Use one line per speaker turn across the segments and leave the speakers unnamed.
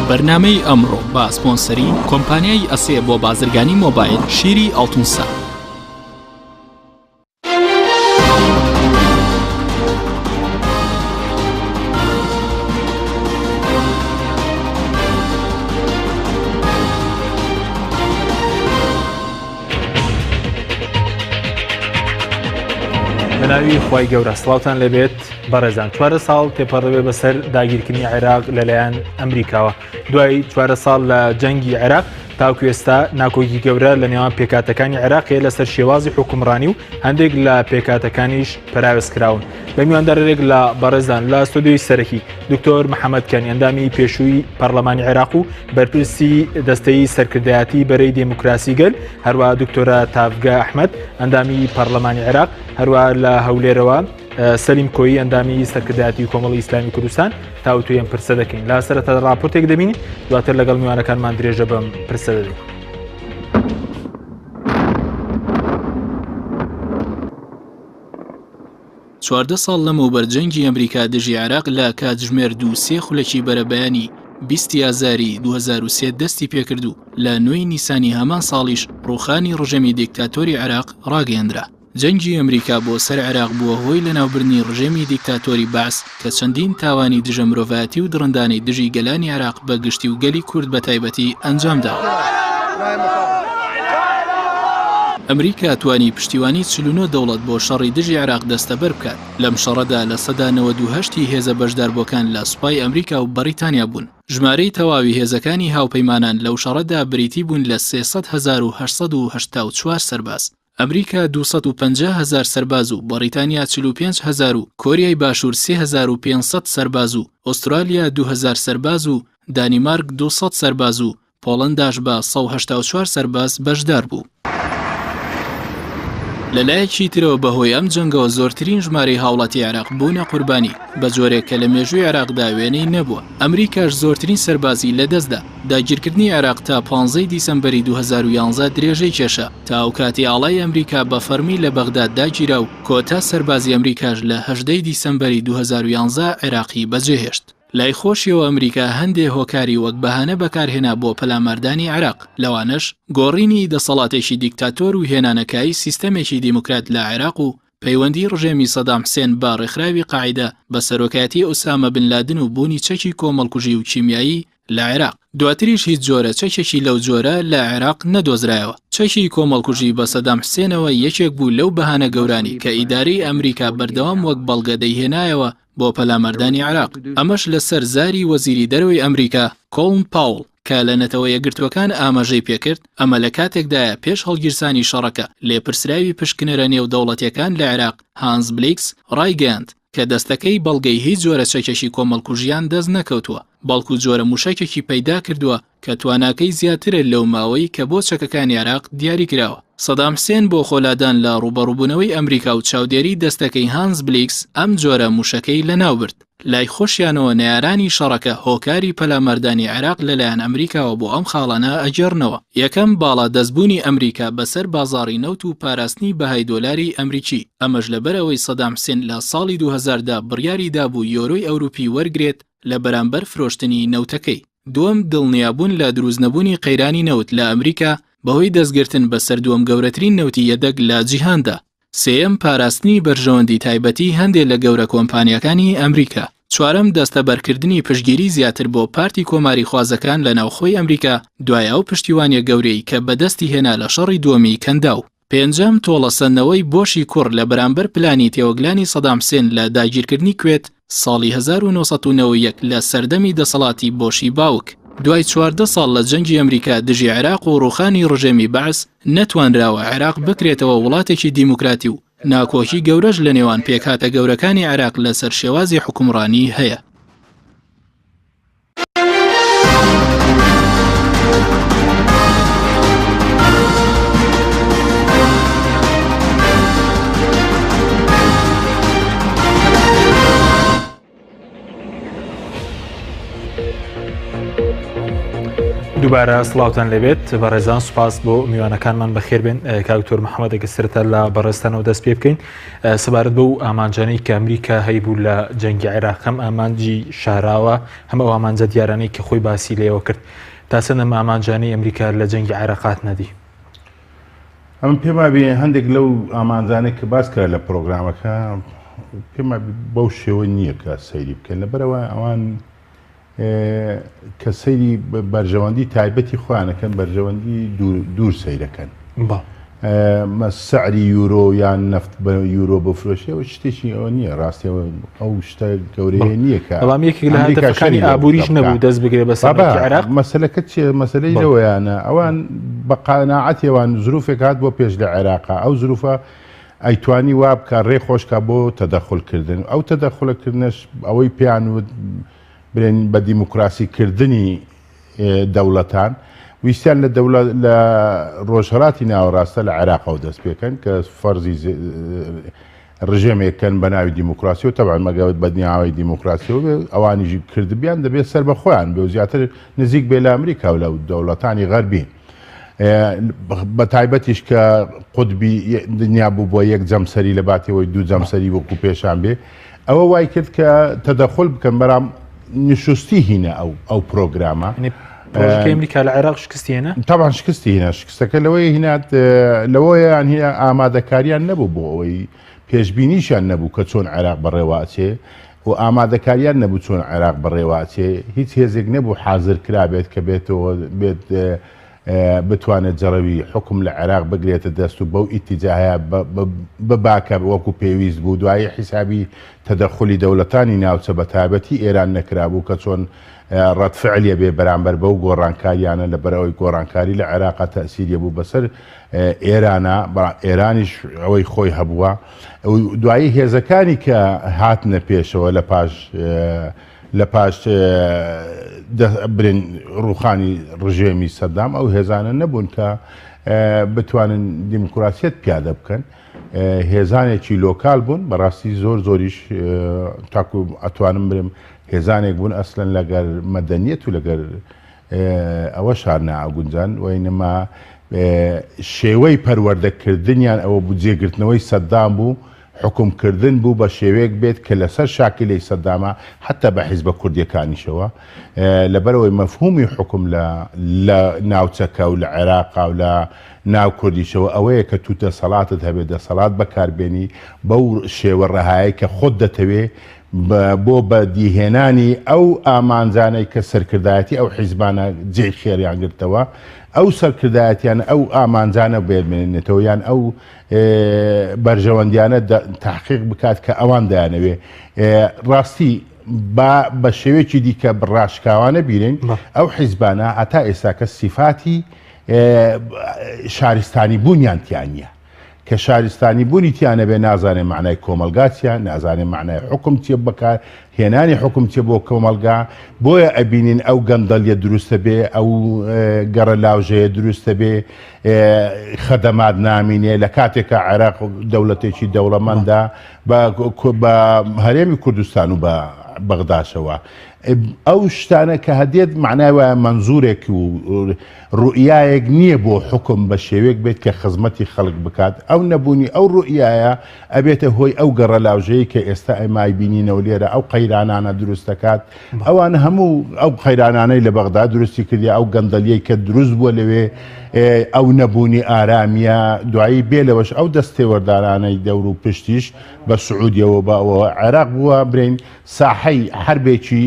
بەرنامەی ئەمڕۆ بە سپۆنسەری کۆمپانیای ئەسێ بۆ بازرگانی مۆبایل شیری ئەڵتونسا.
بەناوی خوای گەورە سڵاوتان لەبێت بەڕێزان. 4 ساڵ تێپەڕەوێ بەسەر داگیرکردنی عێراق لەلایەن ئەمریکاوە. دوای 4 ساڵ لە جەنگی عێراق تاکو ئێستا ناکۆکی گەورە لە نێوان پێکاتەکانی عێراقیە لەسەر شێوازی حکومڕانی و هەندێک لە پێکاتەکانیش پەراوێز کراون. بە میواندارێک لە بەڕێزان لە ستۆدیۆی سەرەکی دکتۆر محەممەد کەنی ئەندامی پێشووی پەرلەمانی عێراق و بەرپرسی دەستەی سەرکردایەتی بەرەی دموکراسی گەل، هەروە دکتۆرە تافگە ئەحمەد ئەندامی پەرلەمانی عێراق، هەروە لە هەولێرەوە سەلیم کۆیی ئەندامی سەرکردایەتی کۆمەڵی ئیسلامی کوردستان تاوتوێن پرسە دەکەین. لا سەرەتا راپۆرتێک دەبینی، دواتر لەگەڵ میوانەکانمان درێژە بەم پرسە دەدەین.
چواردە ساڵ لەمەوبەر جەنگی ئەمریکا دژی عێراق لە کاتژمێر 2 خولەکی بەرەبەیانی 20 ئازاری 2003 دەستی پێکرد و لە 9 نیسانی هەمان ساڵیش ڕوخانی ڕژێمی دیکتاتۆری عێراق ڕاگەیەندرا. جەنگی ئەمریکا بۆ سەر عێراق بووە هۆی لەناوبردنی ڕژێمی دیکتاتۆری بەعس کە چەندین تاوانی دژە مرۆڤایەتی و دڕندانەی دژی گەلانی عێراق بە گشتی و گەلی کورد بە تایبەتی ئەنجامداوە. ئەمریکا توانی پشتیوانی 49 دەوڵەت بۆ شەڕی دژی عێراق دەستەبەر بکات. لەم شەڕەدا لە سەدا 98 هێزە بەشداربووەکان لە سوپای ئەمریکا و بەریتانیا بوون. ژمارەی تەواوی هێزەکانی هاوپەیمانان لەو شەڕەدا بریتی بوون لە 300,884 سەرباز. ئەمریکا 250,000 سەرباز و بەریتانیا 45,000 و کۆریای باشوور 3,500 سەرباز و ئوسترالیا 2,000 سەرباز و دانیمارک 200 سەرباز و پۆڵەنداش بە 184 سەرباز بەشدار بوو. لەلایەکی ترەوە بەهۆی ئەم جەنگەوە زۆرترین ژمارەی هاوڵاتی عێراق بوونە قوربانی بە جۆرێک کە لە مێژووی عێراقدا وێنەی نەبووە. ئەمریکاش زۆرترین سەربازی لەدەستدا. داگیرکردنی عێراق تا 15 دیسەمبەری 2011 درێژەی کێشە تا ئەو کاتی ئاڵای ئەمریکا بە فەرمی لە بەغداد داگیرا و کۆتا سەربازی ئەمریکاش لە 18 دیسەمبەری 2011 عێراقی بەجێهێشت. لای خۆشیەوە ئەمریکا هەندێ هۆکاری وەک بەهانە بەکارهێنا بۆ پەلاماردانی عێراق، لەوانش گۆڕینی دەسەڵاتێکی دیکتاتۆر و هێنانەکایی سیستەمێکی دیموکرات لە عێراق و پەیوەندی ڕژێمی سەدام حوسێن بە ڕێکخراوی قاعیدە بە سەرۆکایەتی ئوسامە بن لادن و بوونی چەکی کۆمەڵکوژی و کیمیایی لە عێراق. دواتریش هیچ جۆرە چەکێکی لەو جۆرە لە عێراق نەدۆزرایەوە. چەکی کۆمەڵکوژی بە سەدام حوسێنەوە یەکێک بوو لەو بەهانە گەورانی کە ئیدارەی ئەمریکا بەردەوام وەک بەڵگە دەیهێنایەوە بۆ پەلاماردانی عێراق. ئەمەش لەسەر زاری وەزیری دەرەوەی ئەمریکا کۆڵن پاوڵ کە لە نەتەوە یەکگرتوەکان ئاماژەی پێکرد. ئەمە لە کاتێکدایە پێش هەڵگیرسانی شەڕەکە لێپرسراوی پشکنەرە نێو دەوڵەتیەکان لە عێراق هانس بلیکس ڕایگەاند کە دەستەکەی بەڵگەی هیچ جۆرە چەکێکی کۆمەڵکوژیان دەست نەکەوتووە، بەڵکو جۆرە موشەکێکی پەیدا کردووە کە تواناکەی زیاترە لەو ماوەی کە بۆ چەکەکانی عێراق دیاری کراوە. سەدام حوسێن بۆ خۆلادان لە ڕوبەڕووبوونەوەی ئەمریکا و چاودێری دەستەکەی هانس بلیکس ئەم جۆرە موشەکەی لەناو برد. لای خۆشیانەوە نەیارانی شەڕەکە هۆکاری پەلاماردانی عێراق لەلایەن ئەمریکاوە بۆ ئەم خاڵانە ئەجێڕنەوە. یەکەم باڵا دەستبوونی ئەمریکا بەسەر بازاڕی نەوت و پاراستنی بەهای دۆلاری ئەمریکی. ئەمەش لەبەرەوەی سەدام حوسێن لە ساڵی 2000دا بڕیاری دابوو یۆرۆی ئەوروپی وەرگرێت لە بەرامبەر فرۆشتنی نەوتەکەی. دووەم دڵنیابوون لە دروستنەبوونی قەیرانی نەوت لە ئەمریکا بەهۆی دەستگرتن بەسەر دووەم گەورەترین نەوتی یەدەگ لە جیهاندا. سێەم پاراستنی بەرژەوەندی تایبەتی هەندێک لە گەورە کۆمپانیەکانی ئەمریکا. چوارەم دەستەبەرکردنی پشتگیری زیاتر بۆ پارتی کۆماری خوازەکان لە ناوخۆی ئەمریکا دوایە و پشتیوانیە گەورەی کە بەدەستی هێنا لە شەڕی دووەمی کەنداو. پێنجەم تۆڵەسەندنەوەی بۆشی کوڕ لە بەرامبەر پلانی تێوەگلانی سەدام حوسێن لە داگیرکردنی کوێت ساڵی 1991 لە سەردەمی دەسەڵاتی بۆشی باوک. دوای 14 ساڵ لە جەنگی ئەمریکا دژی عێراق و ڕوخانی ڕژێمی بەعس نەتوانراوە عێراق بکرێتەوە وڵاتێکی دیموکراتی و ناکۆکی گەورەش لە نێوان پێکهاتە گەورەکانی عێراق لەسەر شێوازی حکومڕانی هەیە.
دووبارە سڵاوتان لەبێت بەڕێزان سوپاس بۆ میوانەکانمان بەخێر بێن کاکتۆر محەممەد ئەگەسترتە لە بەڕێستانەوە دەست پێ بکەین سەبارەت بەو ئامانجانەی کە ئەمریکا هەیبوو لە جەنگی عێراق هەم ئامانجی شاراوە هەم ئەو ئامانجە دیارانەی کە خۆی باسی لێەوە کرد تا چەندە ئامانجانەی ئەمریکا لە جەنگی عێراقات نەدی
ئەم پێما بێ هەندێک لەو ئامانجانێک کە باس کرا لە پرۆگرامەکە پێما بەو شێوە نییە کە سەیری بکەن لەبەرەوە ئەوان کە سەیری بەرژەوەندی تایبەتی خۆیانەکەن بەرژەوەندی دوور سەیرەکەن سعری یورۆ یان نفت بە یورۆ بفرۆشیەوە شتێکی ئەوە نییە ڕاستیەوە ئەو شتە گەورەیە نییە کە
بەڵام یەکێک لە هەدەفەکانی ئابووریش نەبوو دەست بگرێ بە سەرەکی عێراق
مەسەلەکە چیە مەسەلەی لەوەیانە ئەوان بە قەناعەتیەوان زروفێک هات بۆ پێش لە عێراقا ئەو زروفە ئەیتوانی وا بکە ڕێ خۆشکە بۆ تەدەخولکردن ئەو تەدەخولەکردنش ئەوەی پێیان برێن بە دیموکراسیکردنی دەوڵەتان ویستیان لە ڕۆژهەڵاتی ناوەڕاستە لە عێراقەوە دەست پێکەن کە فەرزی ڕژێمێکەن بە ناوی دیموکراسیەوە تەبعاً مەگەوت بە دنیاوی دیموکراسیەوە ئەوانیژی کردبیان دەبێت سەر بە خۆیان بێ و زیاتر نزیک بێ لە ئەمریکا و لە دەوڵەتانی غەربی بە تایبەتیش کە قوتبی دنیا بوو بۆ یەک جەمسەری لە باتەوەی دوو جەمسەری وەکو پێشان بێ ئەوە وای کرد کە تەدەخل بکەن بەرام نشستی هینە ئەو پرۆگرامە
پرۆژەکەی ئەمریکا لە عێراق شکستی هێنا
تاوان شکستی هێنا شکستەکە لەوەی هینات لەوەیان هەیە ئامادەکاریان نەبوو بۆ ئەوەی پێشبینیشان نەبوو کە چۆن عێراق بەڕێواچێ و ئامادەکاریان نەبوو چۆن عێراق بەڕێواچێ هیچ هێزێک نەبوو حازر کرابێت کە بێتەوە بێت بتوانێت جەڕەوی حکم لە عێراق بگرێتە دەست و بەو ئیتیجاهەیە بباکە وەکو پێویست بوو دوایی حیسابی تەدەخلی دەوڵەتانی ناوچە بە تایبەتی ئێران نەکرابوو کە چۆن ڕەتفعلیە بێ بەرامبەر بەو گۆڕانکاریانە لە بەرەوەی گۆڕانکاری لە عێراقا تەسیریە بوو بەسەر ئێرانە ئێرانیش ئەوەی خۆی هەبووە دوایی هێزەکانی کە هاتنە پێشەوە لە پاش برین ڕوخانی ڕژێمی سەدام ئەو هێزانە نەبوون کە بتوانن دیموکراسیەت پیادە بکەن هێزانێکی لۆکال بوون بەڕاستی زۆریش تاکو ئەتوانم برم هێزانێک بوون ئەسلەن لەگەر مەدەنیەت و لەگەر ئەوە شارنا ئاگونجان وینەما شێوەی پەروەردەکردنیان ئەوە بوو جێگرتنەوەی سەدام بوو حکومکردن بوو بە شێوەیەک بێت کە لەسەر شاکلەی سەدامە حتا بە حیزبە کوردیەکانیشەوە لەبەرەوەی مەفهومی حکم لە ناوچەکە و لە عێراقا و لە ناو کوردیشەوە ئەوەیە کە تو دەسەڵاتت هەبێت دەسەڵات بەکاربێنی بەو شێوە ڕەهایی کە خۆت دەتەوێ بۆ بە دیهێنانی ئەو ئامانجانەی کە سەرکردایەتی ئەو حیزبانە جێی خێریان گرتەوە ئەو سەرکردایەتیان ئەو ئامانجانە بێنێتەوە یان ئەو بەرژەوەندیانە تحقیق بکات کە ئەوان دایانەوێ ڕاستی بە شێوەیەکی دیکە ڕاشکاوانە بیرین ئەو حیزبانە ئەتا ئێستا کە سیفاتی شارستانی بوونیان نیە کە شارستانی بوونی تیانە بێ نازانێ معنای کۆمەلگاتیان نازانێ معنای حکم چیە بەکار هێنانی حکم چێ بۆ کۆمەلگا بۆیە ئەبینین ئەو گەندەلیە دروستە بێ ئەو گەڕە لاوژەیە دروستە بێ خەدەمات نامینێ لە کاتێکە عێراق دەوڵەتێکی دەوڵەمەندا بە هەرێمی کوردستان و بە بەغداشەوە ئەو شتانە کە هەدێت معناوە منزورێک و ڕوئیایەک نییە بۆ حکم بە شێوەیەک بێت کە خزمەتی خەڵک بکات ئەو نەبوونی ئەو ڕوئیایە ئەبێتە هۆی ئەو گەڕە لاوژەیە کە ئێستا ئەمای بینینەوە لێرە ئەو قەیرانانە دروست دەکات ئەوان هەموو ئەو قەیرانانەی لە بەغدا دروستی کردی ئەو گەندەلیەی کە دروست بووە لەوێ ئەو نەبوونی ئارامیە دوایی بێلەوەش ئەو دەستێوەردارانەی دەور و پشتیش بە سعودیەوە بەەوە عێراق بووە برین ساحەی حربێکی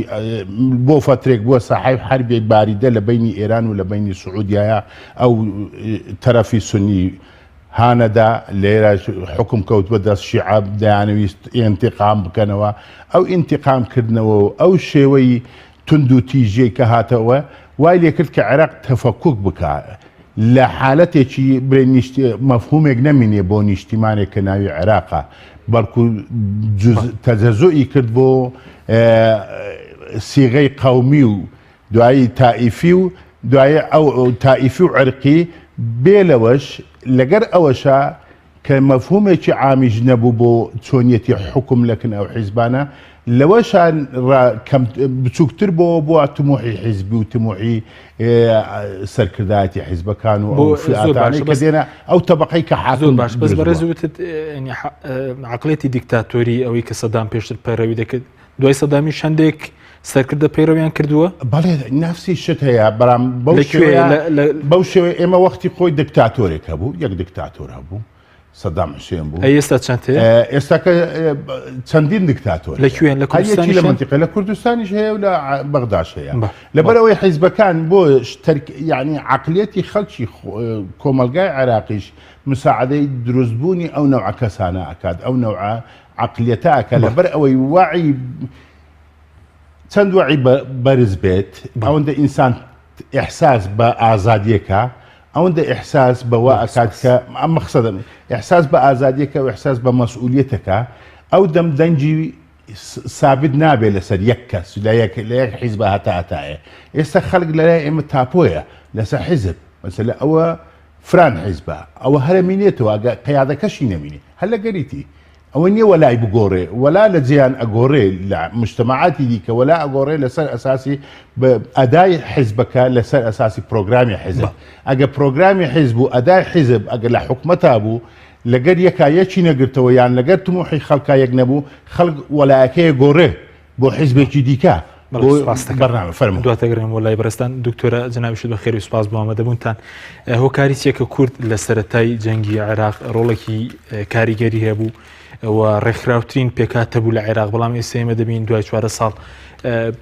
بۆ فترێک بووە ساحەی حربێک باریدە لە بینی ئێران و لە بینی سعودیایە ئەو تەرەفی سنی هانەدا لێرە حکم کەوت بە دەست شیعەب دەیانەویست ئینتیقام بکەنەوە ئەو ئینتیقامکردنەوە ئەو شێوەی تند و تیژەی کە هاتەوە وای لێکرد کە عێراق تەفەکوک بکات لە حالەتێکی مەفهومێک نەمینێ بۆ نیشتیمانێک کە ناوی عێراقا بەڵکو تەجەزوئی کرد بۆ سیغەی قەومی و دوایی تائیفی و دوایی ئەو تائیفی و عرقی بێلەوەش لەگەر ئەوەشە کە مەفهومێکی عامیش نەبوو بۆ چۆنیەتی حکم لەکن ئەو حیزبانە لەوەشان بچووکتر بۆ تموحی حیزبی و تموحی سەرکردایەتی حیزبەکان و فئاتانەی کە دێنە ئەو تەبەقەی کە حاکم
باش بەس بەڕێزوتت عقلێتی دیکتاتۆری ئەوەی کە سەدام پێشتر پەیڕەوی دەکرد دوای سەدامی شەندێک سەرکردە پەیڕەویان کردووە
بەڵێ نفسی شت هەیە بەڵام بەو شێوەیە ئێمە وەختی خۆی دیکتاتۆرێک هەبوو یەک دیکتاتۆر هەبوو سەدام حوسێن بوو
ئێستا چەند
ئێستاکە چەندین دیکتاتۆر
لەکوێن لە کوردستانی
لە منتیقە لە کوردستانیش هەیە و لە بەغداش هەیە لەبەرەوەی حیزبەکان بۆ یعنی عقلێتی خەڵکی کۆمەلگای عێراقیش مساعدەی دروستبوونی ئەو نەوع کەسانە ئەکات ئەو نەوع عقلێتە ئەکە لەبەر ئەوەی واعی چەند وعی بەرز بێت ئەوەندە ئینسان ئیحساس بە ئازادیەکە ئەوەندە ئیحساس بەوە ئەکات کە ئەم مەقسەدم ئیحساس بە ئازادیەکە و ئیحساس بە مەسئولیەتەکە ئەو دەم دەنجی ثابت نابێت لەسەر یەک کەس لە یەک حیزب هەتایە ئێستا خەڵک لەلای ئێمە تاپۆیە لەسەر حیزب مەسەلە ئەوە فران حیزبە ئەوە هەرە مینێتەوە قیادەکەشی نەمینێ هەر لە گەریتی ئەوە نییە وەلای بگۆڕێ وەلا لە جیان ئەگۆڕێ لە مجتمعاتی دیکە وەلا ئەگۆڕێ لەسەر ئەساسی ئەدای حیزبەکە لەسەر ئەساسی پرۆگرامی حیزب ئەگە پرۆگرامی حیزب و ئەدای حیزب ئەگە لە حکومەتا بوو لەگەر یەکایەکی نەگرتەوە یان لەگەر تموحی خەڵکا یەک نەبوو خەڵک وەلایەکەیە گۆڕێ بۆ حیزبێکی دیکە بەرنامە فەرمو
دواتەگرم وەلای بەرستان دکتۆرە جنابیشت بە خێر و سوپاس بۆ ئامادەبوونتان هۆکاری چێکە کورد لە سەرەتای جەنگی عێراق ڕۆڵێکی کاریگەری هەبوو و ڕێکخراوترین پێکاتە بوو لە عێراق بەڵام ئێستا ئێمە دەبین دوای 4 ساڵ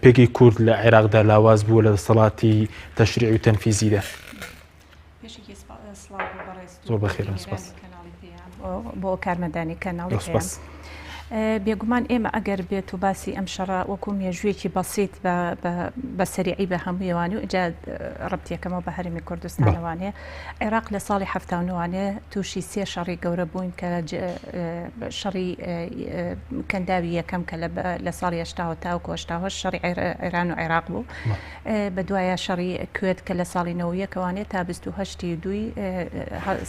پێگەی کورد لە عێراقدا لاواز بووە لە دەسەڵاتی تەشریع و تەنفیزیدا زۆر بەخێرم سپاس
بۆ کارمەندانی کەناڵی بێگومان ئێمە ئەگەر بێت و باسی ئەم شەڕە وەکو مێژوویەکی بەسیت بە سەریعی بە هەموویوانی و ئجا ڕەبتیەکەمەوە بە هەرمی کوردستانەوانێ عێراق لە ساڵی هەفتانوانێ تووشی 3 شەڕی گەورە بووین کە شەڕی کەنداوی یەکەم کە لە ساڵی 80 تا و شەڕی ئێران و عێراق بوو بە دوایە شەڕی کوێت کە لە ساڵی 91 تا 28 دوی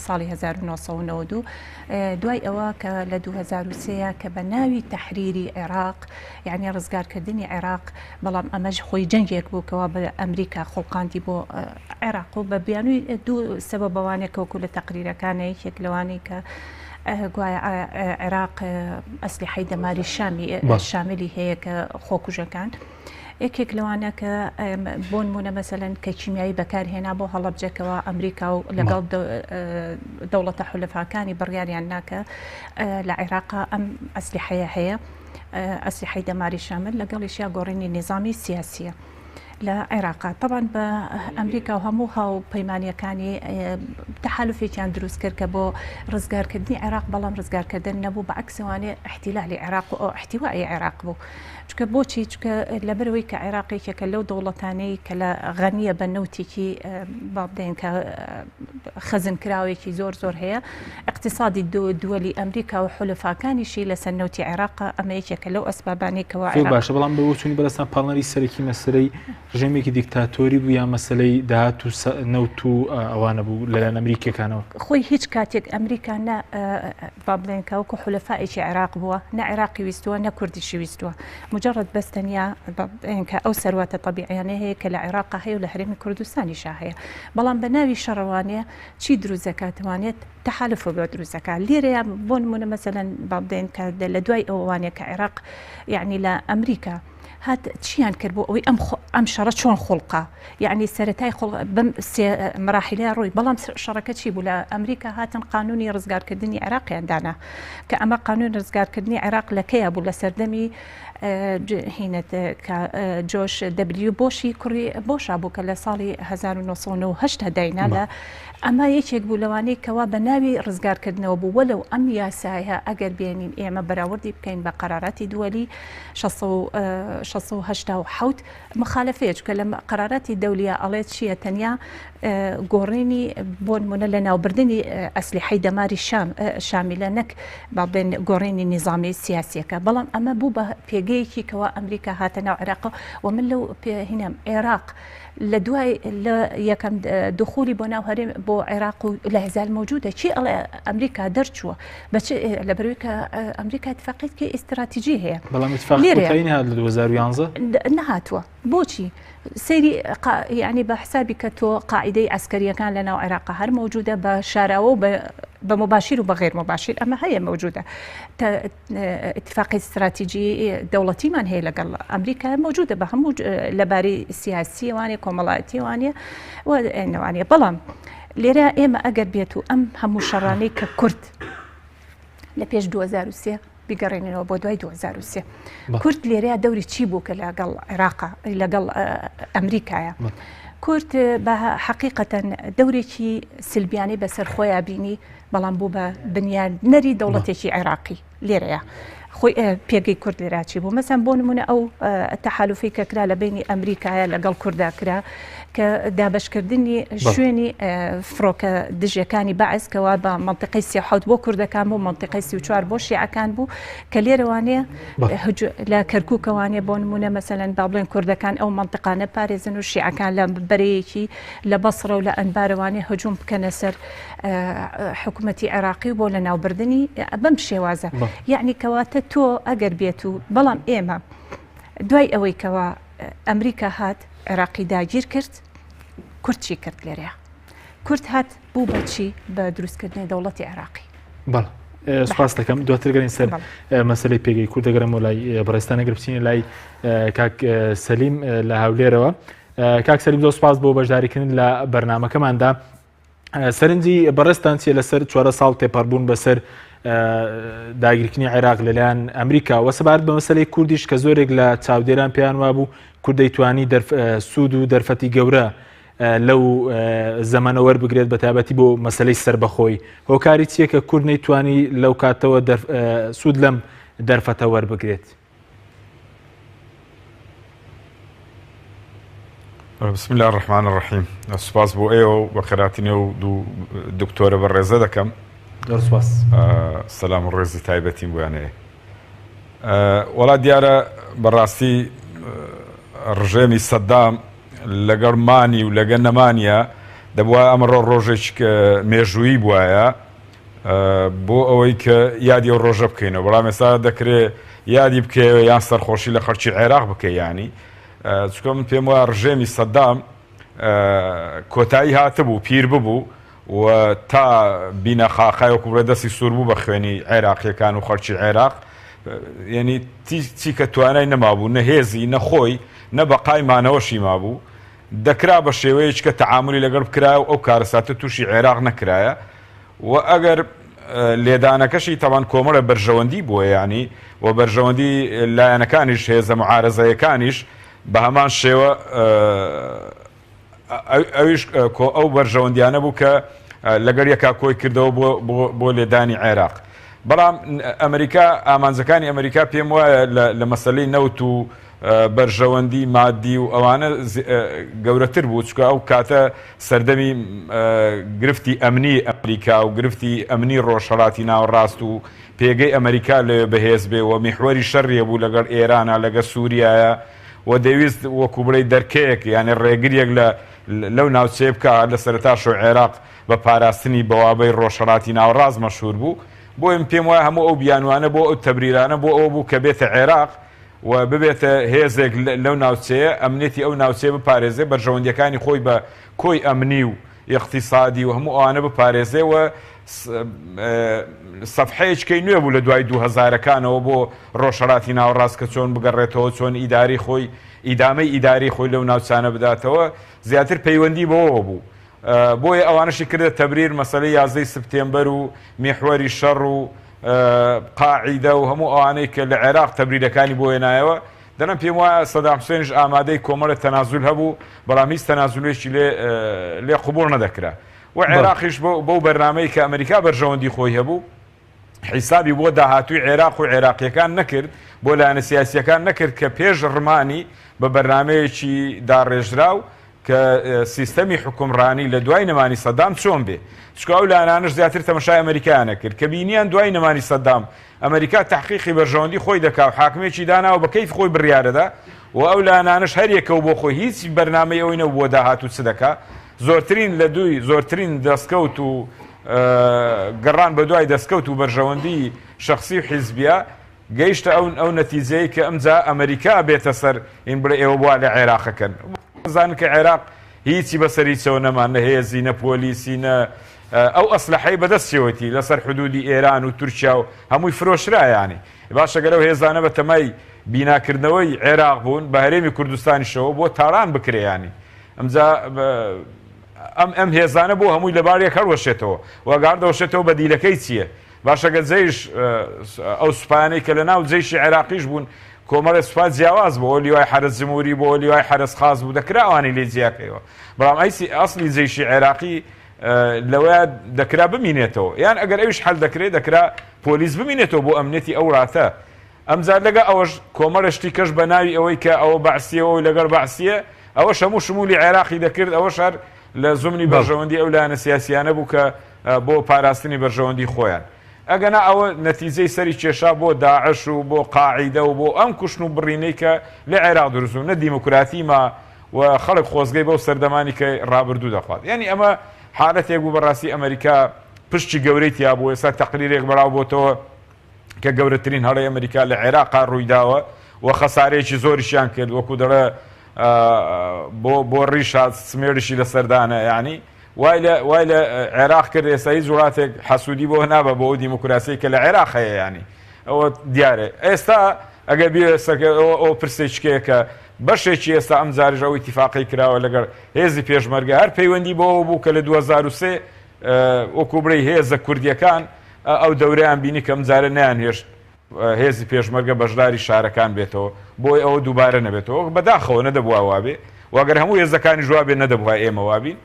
ساڵی 1992 دوای ئەوە کە لە 2003 کە بە ناوی تەحریری عێراق یعنی ڕزگارکردنی عێراق بەڵام ئەمەش خۆی جەنگێک بووکەوە بە ئەمریکا خۆڵقاندی بۆ عێراق و بە بیانووی دوو سەبەبەوانێک کەوەکو لە تەقریرەکانە یەکێک لەوانی کە گوایە عێراق ئەسلیحەی دەماری شاملی هەیە کە خۆکوژەکان یەکێک لەوانە کە بۆ نمونە مەسەلەن کە کیمیایی بەکارهێنا بۆ هەڵەبجێکەوە ئەمریکا و لەگەڵ دەوڵەتە حولەفاکانی بڕیاریان ناکە لە عێراقا ئەم ئەسلیحەیە هەیە ئەسلیحەی دەماری شامل لەگەڵیشیا گۆڕینی نظامی سیاسیە لە عێراقا طبعاً بە ئەمریکا و هەموو هاو پەیمانیەکانی تەحالوفێکیان دروست کرد کە بۆ ڕزگارکردنی عێراق بەڵام ڕزگارکردن نەبوو بە عکسوانێ احتیلالی عێراق و احتیوای عێراق بوو چکە بۆچی چکە لەبەرەوەی کە عێراقێکێکە لەو دەوڵەتانەی کە لە غەنیە بە نەوتێکی بابدەین کە خەزنکراوێکی زۆر هەیە اقتصادی دووەلی ئەمریکا و حولەفاکانیشی لەسەر نەوتی عێراق ئەمە یەکێکە لەو ئەسبابانێکەوە
باشە بەڵام بە وچوونی بەرەستان پاڵنەری سەرەکی مەسلەی ڕژێمێکی دیکتاتۆری بوو یا مەسلەی داهات و نەوت و ئەوانە بوو لەلایەن ئەمریکیەکانەوە
خۆی هیچ کاتێک ئەمریکا نە بابدەین کە وەکو حولەفایکی عێراق بووە نە عێراقی ویستووە نە کوردیشی ویستووە مجرد بەستەنیا کە ئەو سەرواتە طبیعیانە هەیە کە لە عێراق هەیە و لە هەرێمی کوردستانیشا هەیە بەڵام بە ناوی شەڕەوانەیە چی دروست دەکاتوانێت تەحالف بۆ دروست دەکات لێرەیە بۆ نمونە مەسەلەن بابدەین کە لە دوای ئەوانەیە کە عێراق یعنی لە ئەمریکا هات چیان کرد بۆ ئەوەی ئەم شەڕە چۆن خوڵقا یعنی سەرەتای بەم مراحلەیە ڕووی بەڵام شەڕەکە چی بوو لە ئەمریکا هاتن قانونی ڕزگارکردنی عێراقیان دانا کە ئەمە قانون ڕزگارکردنی عێراق لەکەیە بوو لە سەردەمی هینەت جۆش دەبلیو بۆشی کوڕی بۆشا بوو کە لە ساڵی 1970 داینا لە ئەمە یەکێک بوو لەوانەیە کەوا بە ناوی ڕزگارکردنەوە بوو وەلەو ئەم یاسایە ئەگەر بێنین ئێمە بەراوردی بکەین بە قەراراتی دووەلی 1970 مخالفەیە چکە لە قەراراتی دەولیە ئەڵێت چییە تەنیا گۆڕینی بۆ نمونە لە ناوبردننی ئەسلیحەی دەماری شامیلە نەک بابێن گۆڕینی نظامی سیاسیەکە بەڵام ئەمە بوو بە پێگەیەکی کەوا ئەمریکا هاتە ناو عێراق و من لەو هینم عێراق لە دوای یەکەم دخولی بۆ ناو هەرێم بۆ عێراق و لە هێزال موجودە چی ئەڵێ ئەمریکا دەرچووە لە بەروی کە ئەمریکا اتفاقیەتی ئیستراتیجی هەیە
بەڵام اتفاقی هات لە 2011
نەهاتووە بۆچی سەیری یعنی بە حسابی کە تۆ قاعدەی ئەسکەریەکان لە ناو عێراق هەر موجودە بە شاراوە و بە مباشر و بەغێر مباشر ئەمە هەیە موجودە اتفاقی استراتیجی دەوڵەتیمان هەیە لەگەڵ ئەمریکا موجودە بە هەموو لەباری سیاسی وانێ کۆمەڵایەتی وانە وانە بەڵام لێرە ئێمە ئەگەر بێت و ئەم هەموو شەڕانەی کە کورد لە پێش 2023 بیگەڕێنەوە بۆ دوای 2023 کورد لێرەیە دەوری چی بوو کە لەگەڵ عێراق لەگەڵ ئەمریکایە کورد بە حقیقەتەن دەورێکی سلبیانی بەسەر خۆیان بینی بەڵام بوو بە بنیادنەری دەوڵەتێکی عێراقی لێرەیە خۆی پێگەی کورد لێراچی بوو مەسەن بۆ نمونە ئەو تەحالوفی کە کرا لە بینی ئەمریکایە لەگەڵ کووردا کرا کە دابشکردنی شوێنی فڕۆکە دژیەکانی بەعز کەوا بە منطقەی 37 بۆ کوردەکان بوو منطقەی 34 بۆ شیعەکان بوو کە لێرەوانەیە لە کەرکووکەوانێ بۆ نمونە مەسەلەن با بڵێن کوردەکان ئەو منطقانە پارێزن و شیعەکان لە بەرەیەکی لە بەسڕە و لە ئەنبارەوانێ هجوم بکەنە سەر حکوومەتی عێراقی بۆ لە ناوبردننی بەم شێوازە یعنی کەواتە تۆ ئەگەر بێت و بەڵام ئێمە دوای ئەوەی کەوا ئەمریکا هات عێراقی داگیر کرد کورد چی کرد لێرەیە کورد هات بوو بەچی بە دروستکردنی دەوڵەتی عێراقی
بەڵ سپاس دەکەم دواتر گەڕین سەر مەسەلەی پێگەی کورد دەگەڕێمەوە لای بەڕێستانە گربچینە لای کاک سەلیم لە هەولێرەوە کاک سەلیم زۆر سپاس بۆ بەشداریکردن لە بەرنامەکەماندا سەرنجی بەڕێستان چیە لەسەر 4 ساڵ تێپەڕبوون بەسەر داگیرکردنی عێراق لەلایەن ئەمریکا و سەبارەت بە مەسەلەی کوردیش کە زۆرێک لە چاودێران پێیان وابوو کورد دەیتوانی سوود و دەرفەتی گەورە لەو زەمانە وەربگرێت بە تایبەتی بۆ مەسەلەی سەربەخۆی هۆکاری چییە کە کورد نەیتوانی لەو کاتەوە سوود لەم دەرفەتە وەربگرێت
بسم الله الرحمن الرحیم سپاس بۆ ئێوە بە خێراتینە و دوو دکتۆرە بە ڕێزە دەکەم
سپاس
سەلام و ڕێزی تایبەتیم بۆیانەیە وڵات دیارە بەڕاستی ڕژێمی سەدام لەگەڵ مانی و لەگەڵ نەمانیە دەبووە ئەمەڕۆ ڕۆژێک مێژووی بووایە بۆ ئەوەی کە یادی ئەو ڕۆژە بکەینەوە بەڵام ئێستا دەکرێت یادی بکەوە یان سەرخۆشی لە خەڵکی عێراق بکەی ینی چکە من پێم وایە ڕژێمی سەدام کۆتایی هاتبوو پیر ببوو و تا بینە خاقای وەکو بڵێ دەستی سوور بوو بە خوێنی عێراقیەکان و خەڵکی عێراق یعنی چی کە توانای نەمابوو نە هێزی نەخۆی نە بەقای مانەوەشی مابوو دەکرا بە شێوەیەک کە تەعاملی لەگەڵ بکرایە و ئەو کارەساتە تووشی عێراق نەکرایە و ئەگەر لێدانەکەشی تەوان کۆمەڵە بەرژەوەندی بووە ینی و بەرژەوەندی لایەنەکانیش هێزە معارەزەیەکانیش بە هەمان شێوە ئەویش ئەو بەرژەوەندیانە بوو کە لەگەر یەکا کۆی کردەوە بۆ لێدانی عێراق بەڵام ئەمریکا ئامانجەکانی ئەمریکا پێم وایە لە مەسەلەی نەوت و بەرژەوەندی مادی و ئەوانە گەورەتر بوو چکە ئەو کاتە سەردەمی گرفتی ئەمنی ئەمریکا و گرفتی ئەمنی ڕۆژهەڵاتی ناوەڕاست و پێگەی ئەمریکا لەوێ بەهێز بێ و میحوەری شەڕیە بوو لەگەڵ ئێرانە لەگە سووریایە و دەویست وەکو بڵێ دەرکەیەک یانێ ڕێگریەک لەو ناوچێ بکە لە سەرتا شۆ عێراق بە پاراستنی بەوابەی ڕۆژهەڵاتی ناوەڕاست مەشهور بوو بۆ پێم وایە هەموو ئەو بیانوانە بۆ ئەو تەبریرانە بۆ ئەو بوو کە بێتە عێراق و ببێتە هێزێک لەو ناوچەیە ئەمنێتی ئەو ناوچێ بپارێزێ بەرژەوەندیەکانی خۆی بە کۆی ئەمنی و اقتصادی و هەموو ئەوانە بپارێزێ و سەفحەیەکەی نوێ بوو لە دوای 2000ەکانەوە بۆ ڕۆژهەڵاتی ناوەڕاست کە چۆن بگەڕێتەوە چۆن ئیداری خۆی ئیدامەی ئیداری خۆی لەو ناوچانە بداتەوە زیاتر پەیوەندی بەوە بوو بۆیە ئەوانشی کردە تەبریر مەسەلەی 11 سپتێمبەر و میحوەری شەڕ و قاعیدە و هەموو ئەوانەی کە لە عێراق تەبریرەکانی بۆ هێنایەوە دەنم پێم وایە سەدام حوسێنش ئامادەی کۆمەڵە تەنازول هەبوو بەڵام هیچ تەنازولێکی لێ قبوڵ نەدەکرا و عێراقیش بەو بەرنامەی کە ئەمریکا بەرژەوەندی خۆی هەبوو حیسابی بۆ داهاتووی عێراق و عێراقیەکان نەکرد بۆ لایەنە سیاسیەکان نەکرد کە پێش ڕمانی بە بەرنامەیەکی داڕێژرا و کە سیستەمی حکومڕانی لە دوای نەمانی سەدام چۆن بێ چکە ئەو لایەنانش زیاتر تەماشای ئەمریکایانە کرد کە بینیان دوای نەمانی سەدام ئەمریکا تحقیقی بەرژەوەندی خۆی دەکا و حاکمێکی داناوە بە کەیف خۆی بڕیارەدا و ئەو لایەنانش هەریەکەوە بۆ خۆی هیچ بەرنامەی ئەوەی نەبوو بۆ داهات و چ دەکا زۆرترین دەستکەوت و گەڕان بە دوای دەستکەوت و بەرژەوەندی شخصی و حیزبیە گەیشتە ئەو نەتیجەی کە ئەمجا ئەمریکا بێتە سەر ئین بڵێ ئێوە بوا لە عێراقەکەن زانن کە عێراق هیچی بەسەریچەوە نەمان نە هێزی نە پۆلیسی نە ئەو ئەسلحەی بەدەستیەوەتی لەسەر حدودی ئێران و تورکیا و هەمووی فرۆشرایانی باشە گەرەو هێزانە بە تەمای بیناکردنەوەی عێراق بوون بە هەرێمی کوردستانیشەوە بۆ تاڕان بکرێیانی ئەمجا ئەم هێزانە بۆ هەمووی لەبارێک هەڵوەشێتەوە وەگار دەوشێتەوە بە دیلەکەی چییە باشەگە جێش ئەو سوپانەی کە لە ناو جێشی عێراقیش بوون کۆمەڵی سوپات جیاواز بۆ لیوای حرس جمهوری بۆ لیوای حرس خاص بوو دەکراوانی لێ جیاکەوە بەڵام ئەسلی جێشی عێراقی لەوەیە دەکرا بمینێتەوە یان ئەگەر ئەوش حەل دەکرێت دەکرا پۆلیس بمینێتەوە بۆ ئەمنێتی ئەو ڕاتە ئەمجار لەگە ئەوەش کۆمەڵشتی کەش بە ناوی ئەوەی کە ئەوە بەعسیەوە لەگەر بەعسیە ئەوە هەموو شمولی عێراقی دەکرد ئەوە شار لە زمانی بەرژەوەندی ئەو لایەنە سیاسیانە بوو کە بۆ پاراستنی بەرژەوەندی خۆیان ئەگەنا ئەوە نەتیجەی سەری کێشا بۆ داعش و بۆ قاعیدە و بۆ ئەم کوشتن و بڕینەی کە لە عێراق دروست بوو نە دیموکراتی ما و خەڵک خۆزگەی بەو سەردەمانی کە ڕابردوو دەخوات یعنی ئەمە حالەتێک بوو بەڕاستی ئەمریکا پشتی گەورەی تیا بوو ئێستا تەقریرێک بەراو بۆتەوە کە گەورەترین هەڵەی ئەمریکا لە عێراقا ڕوویداوە و خەسارەیەکی زۆریشیان کرد وەکو دەڵێ بۆ ڕیشات سمێرشی لە سەردانە یعنی وای لە عێراق کرد ئێستا هیچ وڵاتێک حەسوودی بۆ نابە بۆ دیموکراسی کە لە عێراق هەیە ینی ئەوە دیارێ ئێستا ئەگە ئەو پرسێکەیە کە بەشێکی ئێستا ئەم جاریژە ئەو ئیتیفاقی کراوە لەگەر هێزی پێشمەرگە هەر پەیوەندی بۆەوە بوو کە لە 2023 وەکو بڕی هێزە کوردیەکان ئەو دەورەیان بینی کە ئەم جارە نیانهێشت هێزی پێشمەرگە بەشداری شارەکان بێتەوە بۆی ئەوە دووبارە نەبێتەوە بەداخەوە نەدەبووە وابێ واگەر هەموو هێزەکانی جوابێ نەدەبووە ئێمە وابین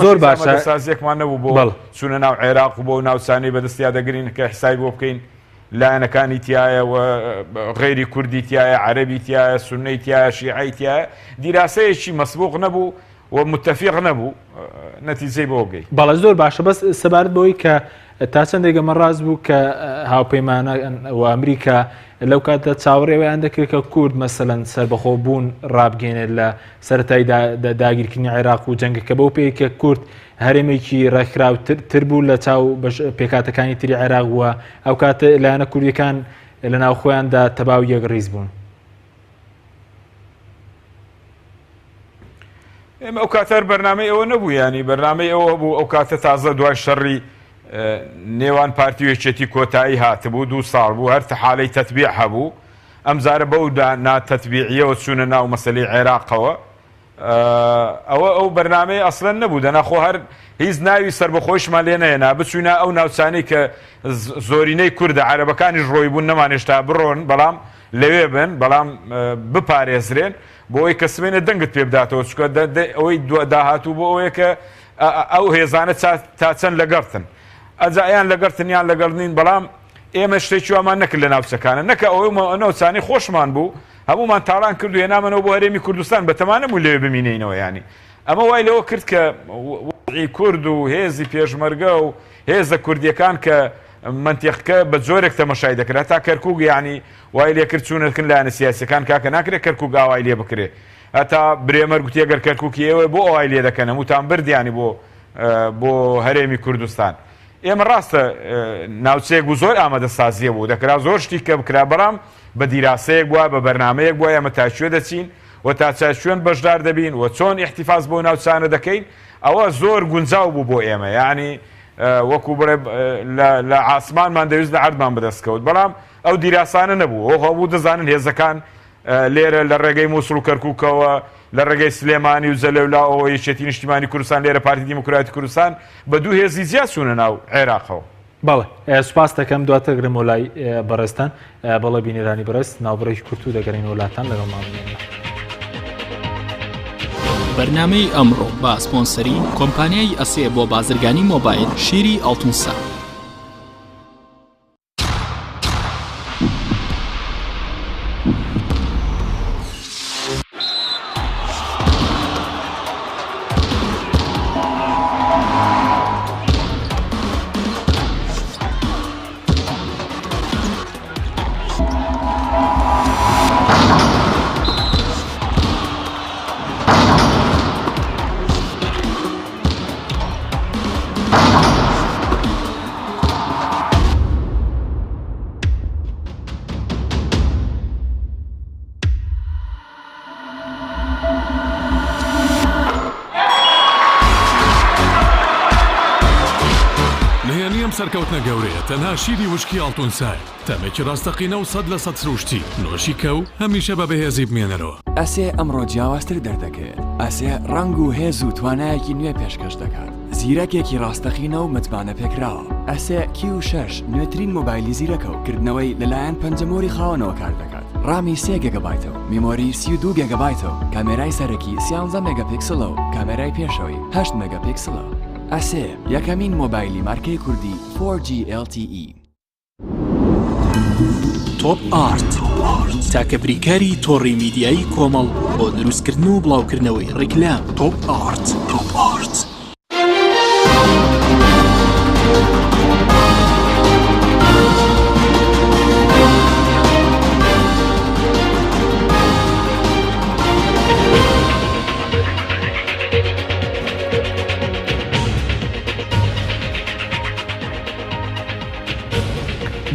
زۆر باشە
سازیەکمان نەبوو بۆ چونە ناو عێراق و بۆ ناوچانەی بەدەستیا دەگرین کە حسای بۆ بکەین لایەنەکانی تایە و غێری کوردی تایە عەرەبی تایە سوننەی تایە شیعەی تایە دیراسەیەکی مەسبوق نەبوو و متفق نەبوو نەتیجەی بۆ گەی
بەڵێ زۆر باشە بەس سەبارەت بەوەی کە تا چەندێک ئەمە ڕاست بوو کە هاوپەیمانە و ئەمریکا لەو کاتە چاوەڕێوەیان دەکرد کە کورد مەسەلەن سەربەخۆ بوون ڕابگەێنێت لە سەرەتای داگیرکردنی عێراق و جەنگەکە بەو پێی کە کورد هەرێمێکی ڕێکخراوتر بوو لە چاو پێکاتەکانی تری عێراق وە ئەو کاتە لایەنە کوردیەکان لە ناو خۆیاندا تەباو یەک ڕیز بوون
ئێمە ئەو کاتەر بەرنامەی ئەوە نەبوو ینی بەرنامەی ئەوە بوو ئەو کاتە تازە دوای شەڕی نێوان پارتیوێکێتی کۆتایی هاتبوو 2 ساڵ بوو هەر حالەی تەتبیع هەبوو ئەم جارە بەو ناتەتبیعیەوە چوونە ناو مەسەلەی عێراقەوە ئەو بەرنامەی ئەسڵەن نەبوو دەناخۆ هەر هیچ ناوی سربەخۆشمان لێ نەهێنا بچوونە ئەو ناوچانەی کە زۆرینەی کوردە عەرەبەکانیش ڕۆی بوون نەمانێشتا بڕۆن بەڵام لەوێ بن بەڵام بپارێزرێن بۆ ئەوەی کە سبێنە دەنگت پێ بداتەوە چکە ئەوەی داهاتوو بۆ ئەوەیە کە ئەو هێزانە تا چەند لەگەڕتن ئەجایان لەگەڕتنیان لەگەڕنین بەڵام ئێمە شتێکی وامان نەکرد لە ناوچەکانە نەکە ئەوەی ناوچانی خۆشمان بوو هەمومان تاڕان کرد و هێنامەوە بۆ هەرێمی کوردستان بەتەمانە بوو لێوێ بمینینەوە ینی ئەمە وای لەوە کرد کە وەزعی کورد و هێزی پێشمەرگە و هێزە کوردیەکان کە منتیقەکە بە جۆرێک تەمەشای دەکرێت تا کەرکووک ینی وای لێ کرد چوونەکن لایەنە سیاسیەکان کاکە ناکرێت کەرکووک ئاوای لێ بکرێ هەتا برێمەر گوتی ئەگەر کەرکووکی ئێوە بۆ ئەوای لێ دەکەن هەمووتان بردیانی بۆ هەرێمی کوردستان ئێمە ڕاستە ناوچەیەک و زۆر ئامادەسازیە بوو دەکرا زۆر شتی کە بکرا بەڵام بە دیراسەیەک بووە بە بەرنمەیەک بووە ئێمە تاکوێ دەچین و تا چاچوێن بەشدار دەبین و چۆن احتیفاز بۆ ناوچانە دەکەین ئەوە زۆر گونجاو بوو بۆ ئێمە یعنی وەکو بڵێ لە ئاسمانمان دەویست لە عەردمان بەدەستکەوت بەڵام ئەو دیراسانە نەبوو ئەو هەموو دەزانن هێزەکان لێرە لە ڕێگەی مووسڵ و کەرکووکەوە لە ڕێگەی سلێمانی و جەلەولاەوە یەکێتی نیشتیمانی کوردستان لێرە پارتی دیموکراتی کوردستان بە دوو هێزی زیاد چوونە ناو عێراقەوە
بەڵێ سوپاس دەکەم دواتە گرم وڵای بەڕێستان بەڵێ بینێرانی بەڕێست ناوبڕێکی کورت و دەگەڕین وڵاتان لەگەڵمانێنە
بەرنامەی ئەمڕۆ بە سپۆنسەری کۆمپانیای ئەسێ بۆ بازرگانی مۆبایل شیری ئەڵتونسا
سەرکەوتنە گەورەیە تەنها شیری وشکی ئاڵتونسای تەمێکی ڕاستەقینە و 100% سروشتی نۆشی کەو هەمیشە بە بەهێزی بمێنەرەوە.
ئەسێ ئەمڕۆ جیاوازتر دەردەکەوێت. ئەسێ ڕنگ و هێز و توانایەکی نوێ پێشکەش دەکات. زیرەکێکی ڕاستەقینە و متمانە پێکراوە. ئەسێ Q6 نوێترین مۆبایلی زیرەکە و کردنەوەی لەلایەن پەنجەمۆری خاوەنەوە کار دەکات. ڕامی 3 گیگابایتەوە، میمۆری 32 گیگابایتەوە، کامێرای سەرەکی 13 مێگاپیکسلە و کامێرای پێشەوەی 8 مێگاپیکسلە. ئەسێ یەکەمین مۆبایلی مارکەی کوردی 4G LTE.
تۆپ ئارت تاکە بریکاری تۆڕی میدیایی کۆمەڵ بۆ دروستکردن و بڵاوکردنەوەی ڕیکلام. تۆپ ئارت.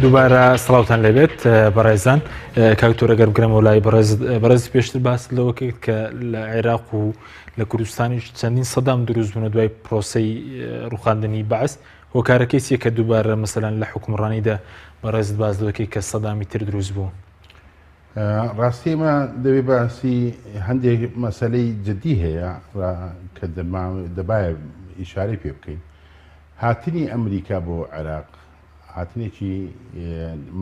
دووبارە سڵاوتان لەبێت بەڕێزان کاکتۆرە گەرمگرەمەوە لای بەڕێزی پێشتر باس لەوەکەیت کە لە عێراق و لە کوردستانی چەندین سەدام دروست بوون دوای پرۆسەی ڕوخاندنی بەعس هۆکارەکەی چیە کە دووبارە مەسەلەن لە حکومڕانیدا بەڕێزت باس لەوەکەی کە سەدامی تر دروست بوو.
ڕاستی ئێمە دەبێ باسی هەندێک مەسەلەی جددی هەیە کە دەبایە ئیشارەی پێ بکەین. هاتنی ئەمریکا بۆ عێراق هاتنێکی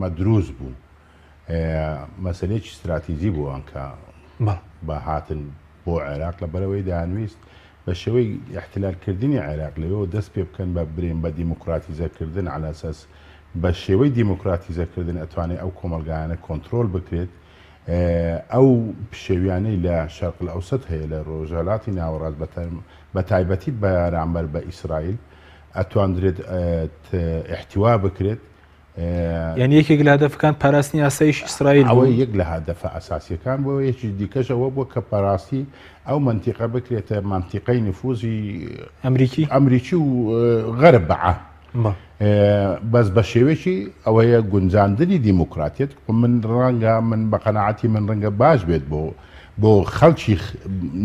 مەدروست بوو، مەسەلەیەکی استراتیژی بوو ئەنکە بە هاتن بۆ عێراق لە بەرەوەی دانویست بە شێوەی احتلالکردنی عێراق لەوێەوە دەست پێ بکەن بە برێن بە دیموکراتیزەکردن على ئەساس بە شێوەی دیموکراتیزەکردن ئەتوانێت ئەو کۆمەلگایانە کۆنتترۆل بکرێت. ئەو پشێویانەی لە شەرق الئەوسەد هەیە لە ڕۆژهەڵاتی ناوەڕاست بە تایبەتی بەرامبەر بە ئیسرائیل ئەتواندرێت احتیوا بکرێت.
یعنی یەکێک لە هەدەفەکان پاراستنی یاساییش ئیسرائیل
ئەوە یەک لە هەدەفە ئەساسیەکان بۆ یەکی دیکەشەوە بۆ کە پاراستی ئەو منتیقە بکرێتە منتیقەی نفوزی ئەمریکی و غەرب بەعا بەس بە شێوێکی ئەوەیە گونجاندنی دیموکراتیت من ڕەنگە من بە قەناعەتی من ڕەنگە باش بێت بۆ خەڵکی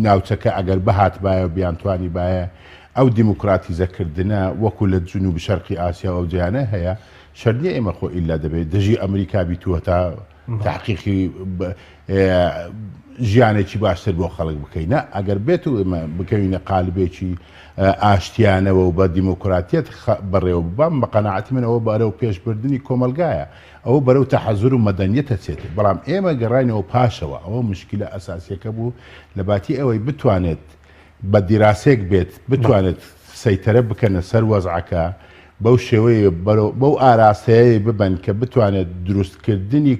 ناوچەکە ئەگەر بەهات باە بیانتوانی باە ئەو دیموکراتیزەکردنە وەکو لە جنوب شەرقی ئاسیا و جیانە هەیە شەرنیە ئێمە خۆ ئیلا دەبێت دژی ئەمریکا بیتووە تا تحقیقی ژیانێکی باشتر بۆ خەڵک بکەینە ئەگەر بێت و ئێمە بکەوینە قالبێکی ئاشتیانەوە و بە دیموکراتیت بەڕێوە ببام بە قەناعەتی من ئەوە بەرەو پێشبردننی کۆمەلگایە ئەوە بەرەو تەحەزور و مەدەنیەتە چێت بەڵام ئێمە گەڕینەوە پاشەوە ئەوە مشکلە ئەساسیەکە بوو لە باتی ئەوەی بتوانێت بە دیراسێک بێت بتوانێت سەیتەرە بکەنە سەر وەزعەکە بەو شێوەیە بەو ئاراستەیە ببن کە بتوانێت دروستکردنی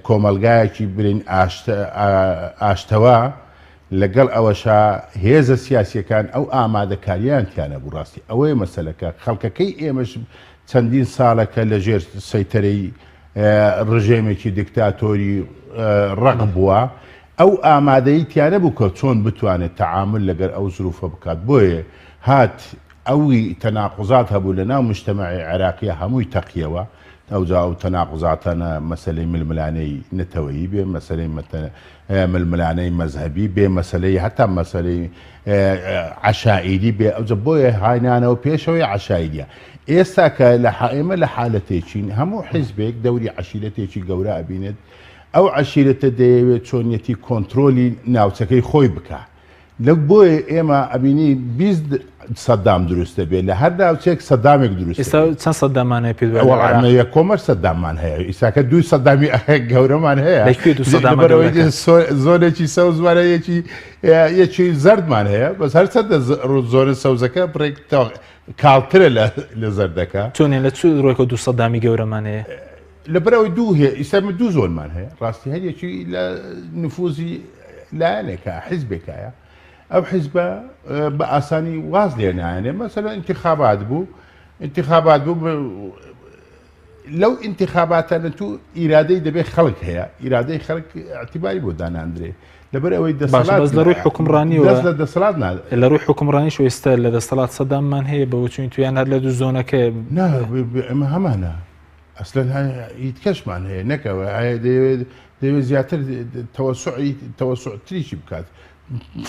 کۆمەلگایەکی برین ئاشتەوە لەگەڵ ئەوەشا هێزە سیاسیەکان ئەو ئامادەکاریانتیانە بوو ڕاستی ئەوەیە مەسەلەکە خەڵکەکەی ئێمەش چەندین ساڵەکە لە ژێر سەیتەرەی ڕژێمێکی دیکتاتۆری ڕق بووە ئەو ئامادەی تیانە بوو کە چۆن بتوانێت تەعامل لەگەر ئەو زروفە بکات بۆیە هات ئەوی تەناقوزات هەبوو لە ناو مجتەمەعی عێراقیە هەمووی تەقیەوە ئەوجا ئەو تەناقوزاتانە مەسەلەی ململانەی نەتەوەیی بێ مەسەلەی ململانەی مەذهبی بێ مەسەلەی هەتا مەسەلەی عەشائیری بێ ئەوجا بۆیە هاینانەوە پێشەوەی عەشائیریە ئێستا کە ئێمە لە حالەتێکین هەموو حیزبێک دەوری عەشیرەتێکی گەورە ئەبینێت ئەو عەشیرەتە دەیەوێت چۆنیەتی کۆنتترۆلی ناوچەکەی خۆی بکە لە بۆیە ئێمە ئەبینی 20 سەدام دروستە بێت لە هەر ناوچێک سەدامێک دروست
ئێستا چەند سەدامانەیە پێ
کۆمەر سەدامان هەیە ئیساکە 2 سەدامی گەورەمان هەیە زۆرێکی سەوز وارە یەکی زەردمان هەیە بەس هەر چەندە زۆرە سەوزەکە بڕێک کاڵترە لە زەردەکە
چۆنێ لە چ ڕۆیکە 2 سەدامی گەورەمان هەیە
لە بەرەوەی دوو هەیە ئیسامە 2 زۆرمان هەیە ڕاستی هەریەکی لە نفوزی لایەنێکە حیزبێکایە ئەو حیزبە بە ئاسانی واز لێ نایەنێ مەسەلەن انتخابات بوو لەو انتخاباتانە تو ئیرادەی دەبێت خەڵک هەیە ئیرادەی خەڵک اعتیباری بۆ داناندرێ لەبەر ئەوەی
دەسەڵات لە ڕووی حکومڕانیەوە
دەسەڵات
لە ڕووی حکومڕانیش ئێستا لە دەسەڵات سەداممان هەیە بەوەچوین تویان هەر لە دوو زۆنەکە
ئەمە هەمانە ئەسلەن هیچ کەشمان هەیە نەکەوە دەوێت زیاتر تەوەسوع تریشی بکات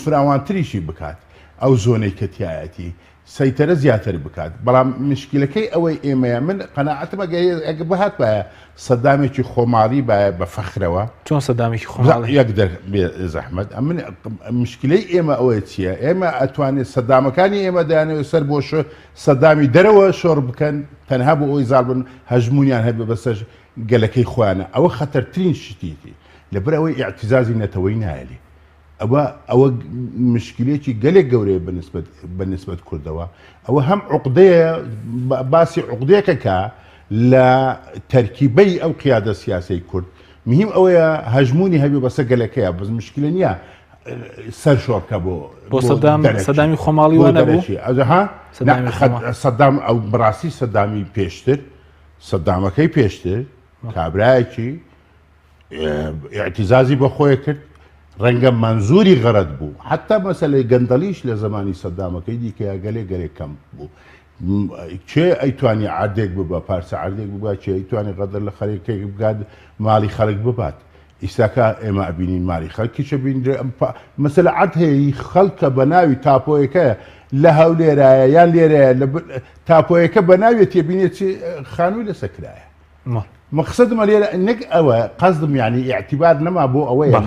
فراوانتریشی بکات ئەو زۆنەی کەتیایەتی سەیتەرە زیاتر بکات بەڵام مشکلەکەی ئەوەی ئێمەیە من قەناعەتمە ئەگە بەهات بە سەدامێکی خۆماڵی بە فەخرەوە
چۆن سەدامێکی خۆماڵی
یەک زەحمەت من مشکلەی ئێمە ئەوەیە چییە ئێمە ئەتوانێت سەدامەکانی ئێمە دایانەوە سەر بۆ سەدامی دەرەوە شۆڕ بکەن تەنها بۆ ئەوی زار بن هەژمونیان هەبێ بەسەر گەلەکەی خۆیانە ئەوە خەتەرترین شتیتی لەبەر ئەوەی ئیعتیزازی نەتەوەی نایلی ئەوە مشکلێکی گەلێک گەورەیە بەنسبەت کوردەوە ئەوە هەم عقدەیە باسی عقدەیەکە لە تەرکیبەی ئەو قیادە سیاسی کورد مهم ئەوەیە هەژمونی هەبێ بەسەر گەلەکەیە بەس مشکلە نییە سەر شۆڕکە بۆ
سەدامی خۆماڵی وانە بوو
سەدام ئەو بڕاستی سەدامی پێشتر سەدامەکەی پێشتر کابرایەکی ئیعتیزازی بە خۆی کرد ڕەنگە منزوری غەرەت بوو حتا مەسەلەی گەندەلیش لە زمانی سەدامەکەی دیکە گەلێک کەم بوو چێ ئەیتوانی عادێک ببە پارچە عادێک ببات چێ ئەیتوانی غەدر لە خەریکێک بگات ماڵی خەڵک ببات ئیساکە ئێمە ئەبینین ماری خەڵکیشە بینرێ مەسەلە عاد هەیە خەڵکە بە ناوی تاپۆیەکە لە هەولێرایە یان لێرەیە تاپۆیەکە بە ناوێت تێبینێت خانووی لە سەکرایە مەقسەدمە لێرە نەک ئەوە قەزدم یعنی ئیعتیبار نەما بۆ ئەوەیە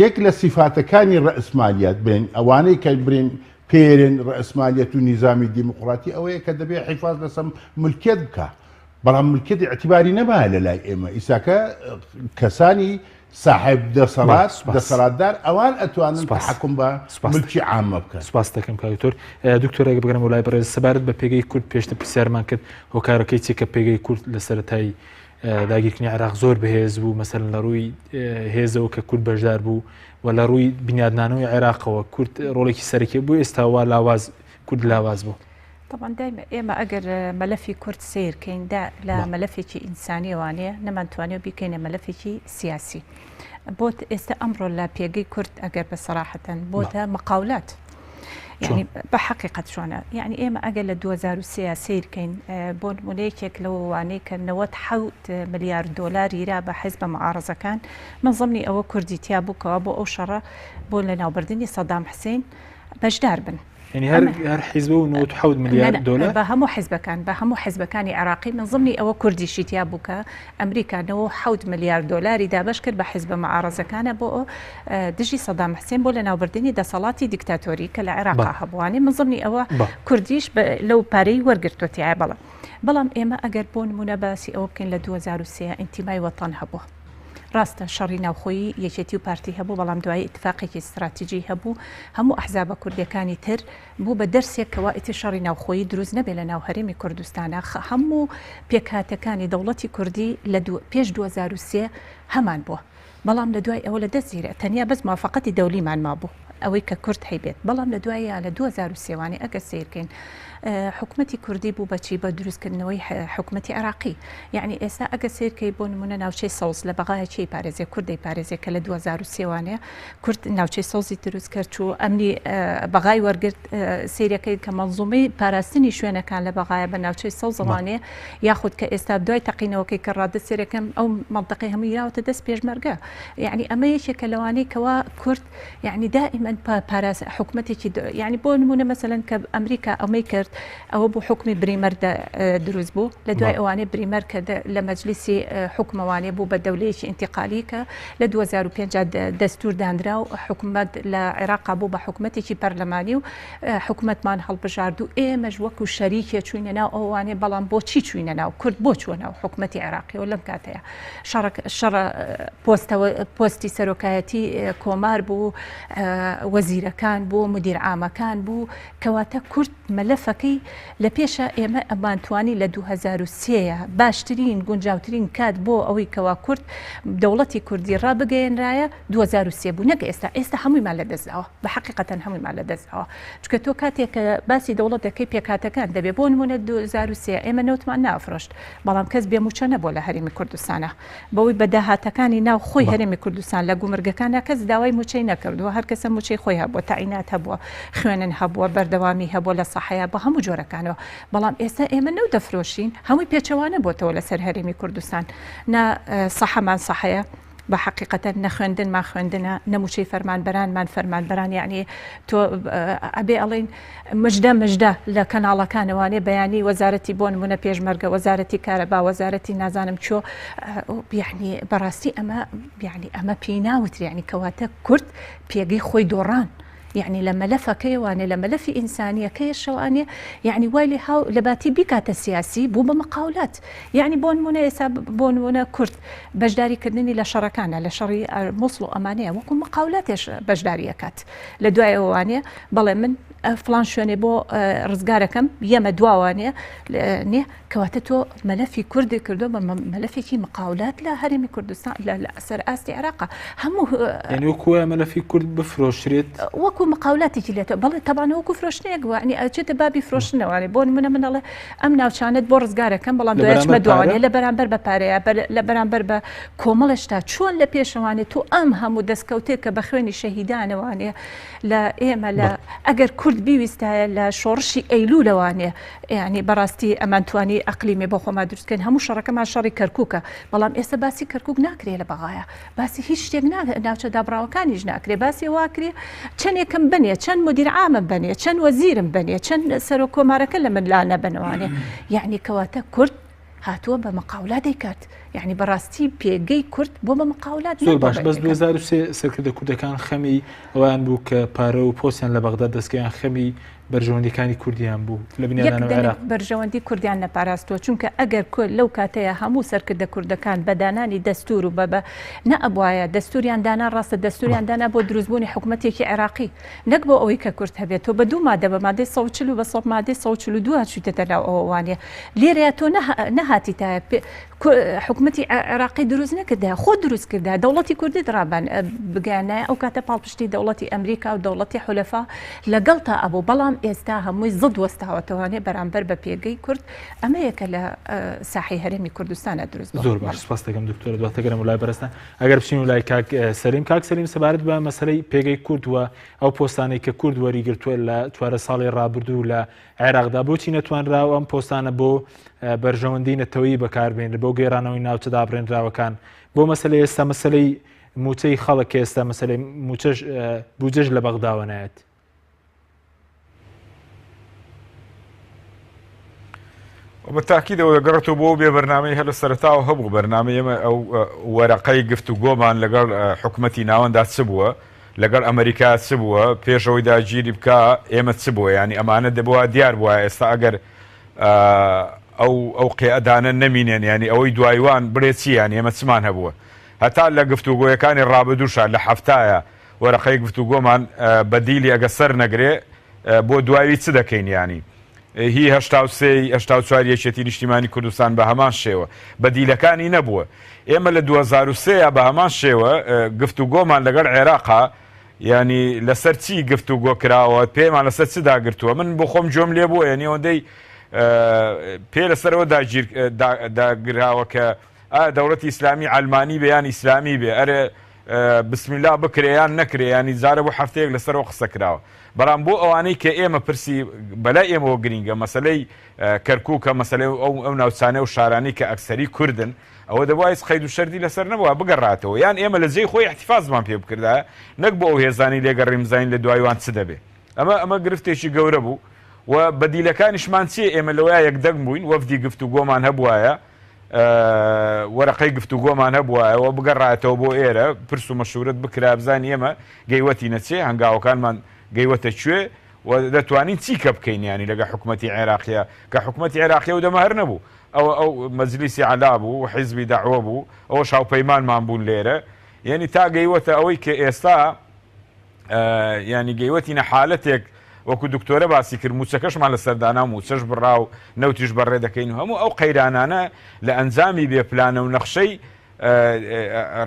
یەک لە سیفاتەکانی ڕەئسمالیەت بێن ئەوانەی کە برین پێرن ڕەئسمالیەت و نیزامی دیموقراتی ئەوەیە کە دەبێت حیفاز لەسەر ملکێت بکە بەڵام ملکێت ئیعتیباری نەبایە لە لای ئێمە ئیساکە کەسانی صاحب دەسەڵاتدار ئەوان ئەتوانن تحکم بە ملکی عامە بکەن.
سپاس دەکەم کاکتۆر دکتۆرێک بگەڕێمەوە لای بەڕێز سەبارەت بە پێگەی کورد پێشتر پرسیارمان کرد هۆکارەکەی چێکە پێگەی کورد لە سەرەتایی داگیرکردنی عێراق زۆر بەهێز بوو مەسەلەن لە ڕووی هێزەوە کە کورد بەشدار بوو و لە ڕووی بنیادنانەوەی عێراقەوە کورد ڕۆڵێکی سەرەکی بوو ئێستاوا لاواز کورد لاواز بوو.
طبعا دائما ئێمە ئەگەر مەلەفی کورد سیرکەیندا لە مەلەفێکی ئینسانی وانەیە نەمانتوانێت بیکەینە مەلەفێکی سیاسی بۆت ئێستا ئەمڕۆ لە پێگەی کورد ئەگەر بە سەراحەتەن بۆتە مەقاولات يعني بحقيقة شلون يعني إما أجل 2003 سيركين بون موليكك لو وانيك نوت حوت مليار دولار يرابح حزب معارضة كان من ضمني أو كردي تيابو كوابو أو شرة بون لنا وبردني صدام حسين بجدار بن
يعني هر حزبه ونوت حوت مليار دولار
بهمو حزب كان عراقي من ضمني أو كردي شتيابوك أمريكا نو حوت مليار دولار إذا بشكر بحزب معارضة كان بو دجي صدام حسين بولنا وبردني دا صلاتي ديكتاتوري كالعراق هبواني من ضمني أو كرديش لو باري ورقرتو تيعي بلام إما أقر بون مناباسي أو كان ل 2003 انتماي وطن هبو ڕاستە شەڕی ناوخۆیی یەکێتی و پارتی هەبوو بەڵام دوای اتفاقێکی استراتیجی هەبوو هەموو ئەحزابە کوردیەکانی تر بوو بە دەرسێک کەوا ئیتی شەڕی ناوخۆیی دروست نەبێت لە ناو هەرێمی کوردستانە هەموو پێکهاتەکانی دەوڵەتی کوردی لە پێش 2003 هەمان بووە بەڵام لە دوای ئەوە لە دەستگیرە تەنیا بەس موافقەتی دەولیمان مابوو ئەوەی کە کورد هەیبێت بەڵام لە دوایە لە 2003 وانێ ئەگەر سیرکەین حکومەتی کوردی بوو بەچی بە دروستکردنەوەی حکومەتی عراقی یعنی ئێستا ئەگە سیرکەی بۆ نمونە ناوچەی سەوز لە بەغایەکی پارێزێ کوردی پارێزێ کە لە 2003 وانەیە کورد ناوچەی سەوزی دروست کرد چوو ئەمنی بەغای وەرگرت سیرەکەی کە مەنزومەی پاراستنی شوێنەکان لە بەغایە بە ناوچەی سەوزەوانەیە یاخود کە ئێستا دوای تەقینەوەکەی کە ڕادە سیرەکەم ئەو منطقەی هەموو یراوەتە دەست پێشمەرگە یعنی ئەمە یەکێکە لەوانەی کەوا کورد یعنی دائما پاراس حکومەتێکی یعنی بۆ نمونە مەسەلەن کە ئەمریکا ئەمەی کرد ئەوە بۆ حکمی بریمەر دروست بوو لە دوای ئەوانەی بریمەر کە لە مەجلیسی حکومەوانێ بوو بە دەولەیەکی ئینتیقالی کە لە 2005 دەستور دانرا و حکومەت لە عێراق بوو بە حکومەتێکی پەرلەمانی و حکومەتمان هەڵبژارد و ئێمەش وەکو شەریکێ چوینە ناو ئەوانێ بەڵام بۆچی چوینە ناو کورد بۆ چوە ناو حکومەتی عێراقی و لەم کاتەیە پۆستی سەرۆکایەتی کۆمار بوو وەزیرەکان بوو مدیر عامەکان بوو کەواتە کورد مەلەفەکەی لە پێشە ئێمە ئەمانتوانی لە 2003 باشترین گونجاوترین کات بۆ ئەوەی کەوا کورد دەوڵەتی کوردی ڕابگەیەنرایە 2003 بوو نەگە ئێستا هەموویمان لە دەستداوە بە حقیقەتەن هەموویمان لە دەستداوە چکە تۆ کاتێک کە باسی دەوڵەتەکەی پێکاتەکان دەبێ بۆ نمونە 2003 ئێمە نەوتمان نافرۆشت بەڵام کەس بێموچە نەبوو لە هەرێمی کوردستانە بەوەی بەداهاتەکانی ناو خۆی هەرێمی کوردستان لە گومرگەکانە کەس داوای موچەی نەکردووە هەر کەسە موچەی خۆی هەبووە تاعینات هەبووە خوێنن هەبووە بەردەوامی هەبووە لە سەحەیە بە هەموو جۆرەکانەوە بەڵام ئێستا ئێمە نەو دەفرۆشین هەمووی پێچەوانە بۆتەوە لە سەر هەرێمی کوردستان نا سەحەمان سەحەیە بە حقیقەتەن نەخوێندن ما خوێندنە نەموچەی فەرمانبەرانمان فەرمانبەران یعنی تۆ ئەبێ ئەڵین مژدە لە کەناڵەکانەوانێ بەیانی وەزارەتی بۆ نمونە پێشمەرگە وەزارەتی کارەبا وەزارەتی نازانم چۆ یعنی بەڕاستی ئەمە پێی ناوتری یعنی کەواتە کورد پێگەی خۆی دۆڕان يعني لما لفا كيواني لما لفي إنسانية كيشواني يعني وايلي هاو لباتي بيكاتا سياسي بو بمقاولات يعني بون منا كرد بجداري كردني لشركانا لشري موصلو أمانية وكو مقاولاتش بجداري كات لدواي وانية بلا من فلان شواني بو رزقاركم يما دواوانية نيه كواتتو ملفي كردي كردو ملفي كي مقاولات لا هرمي كردستان لا سر آستي عراقة همو
يعني وكو ملفي كرد بفروشريت
وكو مقاولاتي كليته بل طبعا هو كفروشنيك يعني جت بابي فروشنا يعني بون من الله امنا وشانت بورزغاره كم بلان دويش مدواني لبرانبر بباريا لبرانبر بكوملشتا شلون لبيشواني تو ام هم دسكوتيك بخويني شهيدان واني لا ايما لا اگر كرد بيويستا لا شورشي ايلوله واني يعني براستي امانتواني اقليمي بخو ما درس كان هم شركه مع شركه كركوكا بلان اسا باسي كركوك ناكري لبغايا باسي هيش تيغنا ناوچ دابراو كان يجناكري باسي واكري كم بنية كان مدير عام بنية كان وزير بنية كان سرو كومارك لما لا بنواني يعني كواتا كرد هاتوا بمقاولات كات يعني براستي بيجي كرد بو بمقاولات
زور باش بس 2003 سركرده كردكان خمي وان بوك بارو بوسيان لبغداد دسكيان خمي برجەوەندەکانی کوردیان بوو لە بنیادانەوەی عێراق
بەرژەوەندی کوردیان نەپاراستووە چونکە ئەگەر لەو کاتەیە هەموو سەرکردە کوردەکان بەدانانی دەستور و بەبە نەئەبوایە دەستوریان دانا ڕاستە دەستوریان دانا بۆ دروستبوونی حکوومەتێکی عێراقی نەک بۆ ئەوەی کە کورد هەبێت تۆ بە دوو مادە بە مادەی 140 بە 100 مادەی 142 چوتێتە ناو ئەوانێ لێرەیە تۆ نەهاتی تایە حکوومەتی عێراقی دروست نەکردە خۆ دروست کردە دەوڵەتی کوردی درابان بگانە ئەو کاتە پاڵپشتی دەوڵەتی ئەمریکا و دەوڵەتی حولەفا لەگەڵ تا ئەبوو بەڵام ئێستا هەمووی زد وەستاوەتەوانێ بەرامبەر بە پێگەی کورد ئەمە یەکە لە ساحی هەرێمی کوردستانە دروست
زۆر باش سپاس دەکەم دکتۆرە دواتەگەرم وڵای بەرزتان ئەگەر بچین وڵای کاک سەلیم سەبارەت بە مەسەلەی پێگەی کورد وە ئەو پۆستانەی کە کورد وەریگرتووە لە 4 ساڵی ڕابردوو لە عێراقدا بۆچی نەتوانراوە ئەم پۆستانە بۆ بەرژەوەندی نەتەوەیی بەکاربێن بۆ گێڕانەوەی ناوچەدا بڕێنراوەکان بۆ مەسەلەی ئێستا مەسەلەی موچەی خەڵک ئێستا مەسەلەی بوجەش لە بەغداوە نایەت
بەتاکیدەوە دەگەڕێتەوە بۆ بێ بەرنامەی هەر لە سەرەتاوە هەبوو بەرنامە ئێمە ئەو وەرەقەی گفتوگۆمان لەگەڵ حکوومەتی ناوەندا چ بووە لەگەڵ ئەمریکا چ بووە پێشەوەی داگیری بکە ئێمە چ بووە ینی ئەمانە دەبووە دیار بووە ئێستا ئەگەر ئەو قێعدانە نەمینێن ینی ئەوەی دوایوان بڵێ چی ینی ئێمە چمان هەبووە هەتا لە گفتوگۆیەکانی ڕابردووشە لە هەفتایە وەرەقەی گفتوگۆمان بەدیلی ئەگە سەر نەگرێ بۆ دوایی چ دەکەین ینی هی 1970 یەکێتی نیشتیمانی کوردستان بە هەمان شێوە بەدیلەکانی نەبووە ئێمە لە 2003 بە هەمان شێوە گفتوگۆمان لەگەڵ عێراقا ینی لەسەر چی گفتوگۆ کراوە پێمان لەسەر چ داگرتووە من بۆ خۆم جۆم لێ بووە ینی ئەوەندەی پێ لەسەرەوە داگراوە کە دەوڵەتی ئیسلامی ئەلمانی بێ یان ئیسلامی بێ ئەرێ بسمیلا بکرێ یان نەکرێ ینی جارە بۆ هەفتەیەک لەسەرەوە قسە کراوە بەڵام بۆ ئەوانەی کە ئێمە پرسی بەلای ئێمەوە گرینگە مەسلەی کەرکووکە مەسلەی ئەو ناوچانە و شارانەی کە ئەکسەری کوردن ئەوە دەبوایە قەید و شەردی لەسەر نەبووە بگەڕاتەوە یان ئێمە لە جێی خۆی احتیفازمان پێ بکردایە نەک بۆ ئەو هێزانی لێگەڕیم زین لە دوایوان چ دەبێ ئەمە گرفتێکی گەورە بوو و بەدیلەکانیشمان چیە ئێمە لەوەیە یەکدەنگ بووین وەفدی گفتوگۆمان هەبوایە وەرەقەی گفتوگۆمان هەبوایەوە بگەڕاتەوە بۆ ئێرە پرس و مەشورەت بکرا بزانانی ئێمە گەیوەتی نەچێ هەنگاوەکانمان گەیوەتە کوێ و دەتوانین چی کە بکەین ینی لەگە حکوومەتی عێراقیە کە حکوومەتی عێراقیە و دەمەهر نەبوو ئەو مەجلیسی عەلا بوو و حیزبی داعوە بوو ئەوە شاوپەیمانمان بوون لێرە یعنی تا گەیوەتە ئەوەی کە ئێستا ینی گەیوەتینە حالەتێک وەکو دکتۆرە باسی کرد موچەکەشمان لە سەردانا و موچەش بڕا و نەوتیش بەڕێ دەکەین و هەموو ئەو قەیرانانە لە ئەنجامی بێپلانە و نەخشەی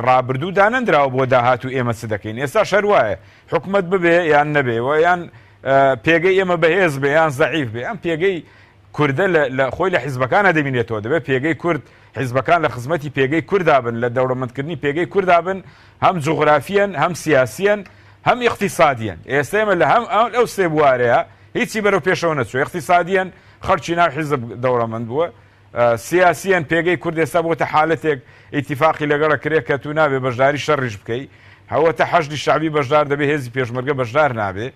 ڕابردوو دانەندراوە بۆ داهات و ئێمە چ دەکەین ئێستا شەر وایە حکومەت ببێ یان نەبێ و یان پێگەی ئێمە بەهێز بێ یان زەعیف بێ ئەم پێگەی کوردە لە خۆی لە حیزبەکانە دەبینێتەوە دەبێت پێگەی کورد حیزبەکان لە خزمەتی پێگەی کووردا بن لە دەوڵەمەندکردنی پێگەی کووردا بن هەم جوغرافیەن هەم سیاسیەن هەم اقتصادیەن ئێستا ئێمە لە هەم ئەو سێ بوارەیە هیچی بەرەو پێشەوە نەچوو اقتصادیەن خەڵکی ناو حیزب دەوڵەمەند بووە سیاسیان پێگەی کورد ئێستا بۆتە حالەتێک ئیتیفاقی لەگەڵە کرێ کە تو نابێ بەشداری شەڕیش بکەی هەوەتە حەشدی شعبی بەشدار دەبێ هێزی پێشمەرگە بەشدار نابێ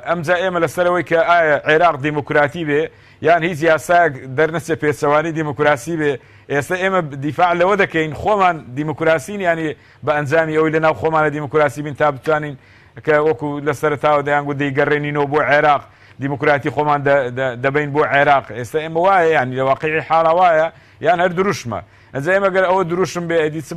ئەمجا ئێمە لەسەرەوەی کە ئایا عێراق دیموکراتی بێ یان هیچ یاسایەک دەرنەچێ پێچەوانی دیموکراسی بێ ئێستا ئێمە دیفاع لەوە دەکەین خۆمان دیموکراسین ینی بە ئەنجامی ئەوەی لەناو خۆمانە دیموکراسی بین تا بتوانین کە وەکو لە سەرتاوە دەیانگو دەیگەڕێنینەوە بۆ عێراق دیموکراتی خۆمان دەبین بۆ عێراق ئێستا ئێمە وایە ینی لە واقعی حاڵە وایە یان هەر دروشمە ئەجا ئێمە گەر ئەوە دروشم بێ ئەدی چ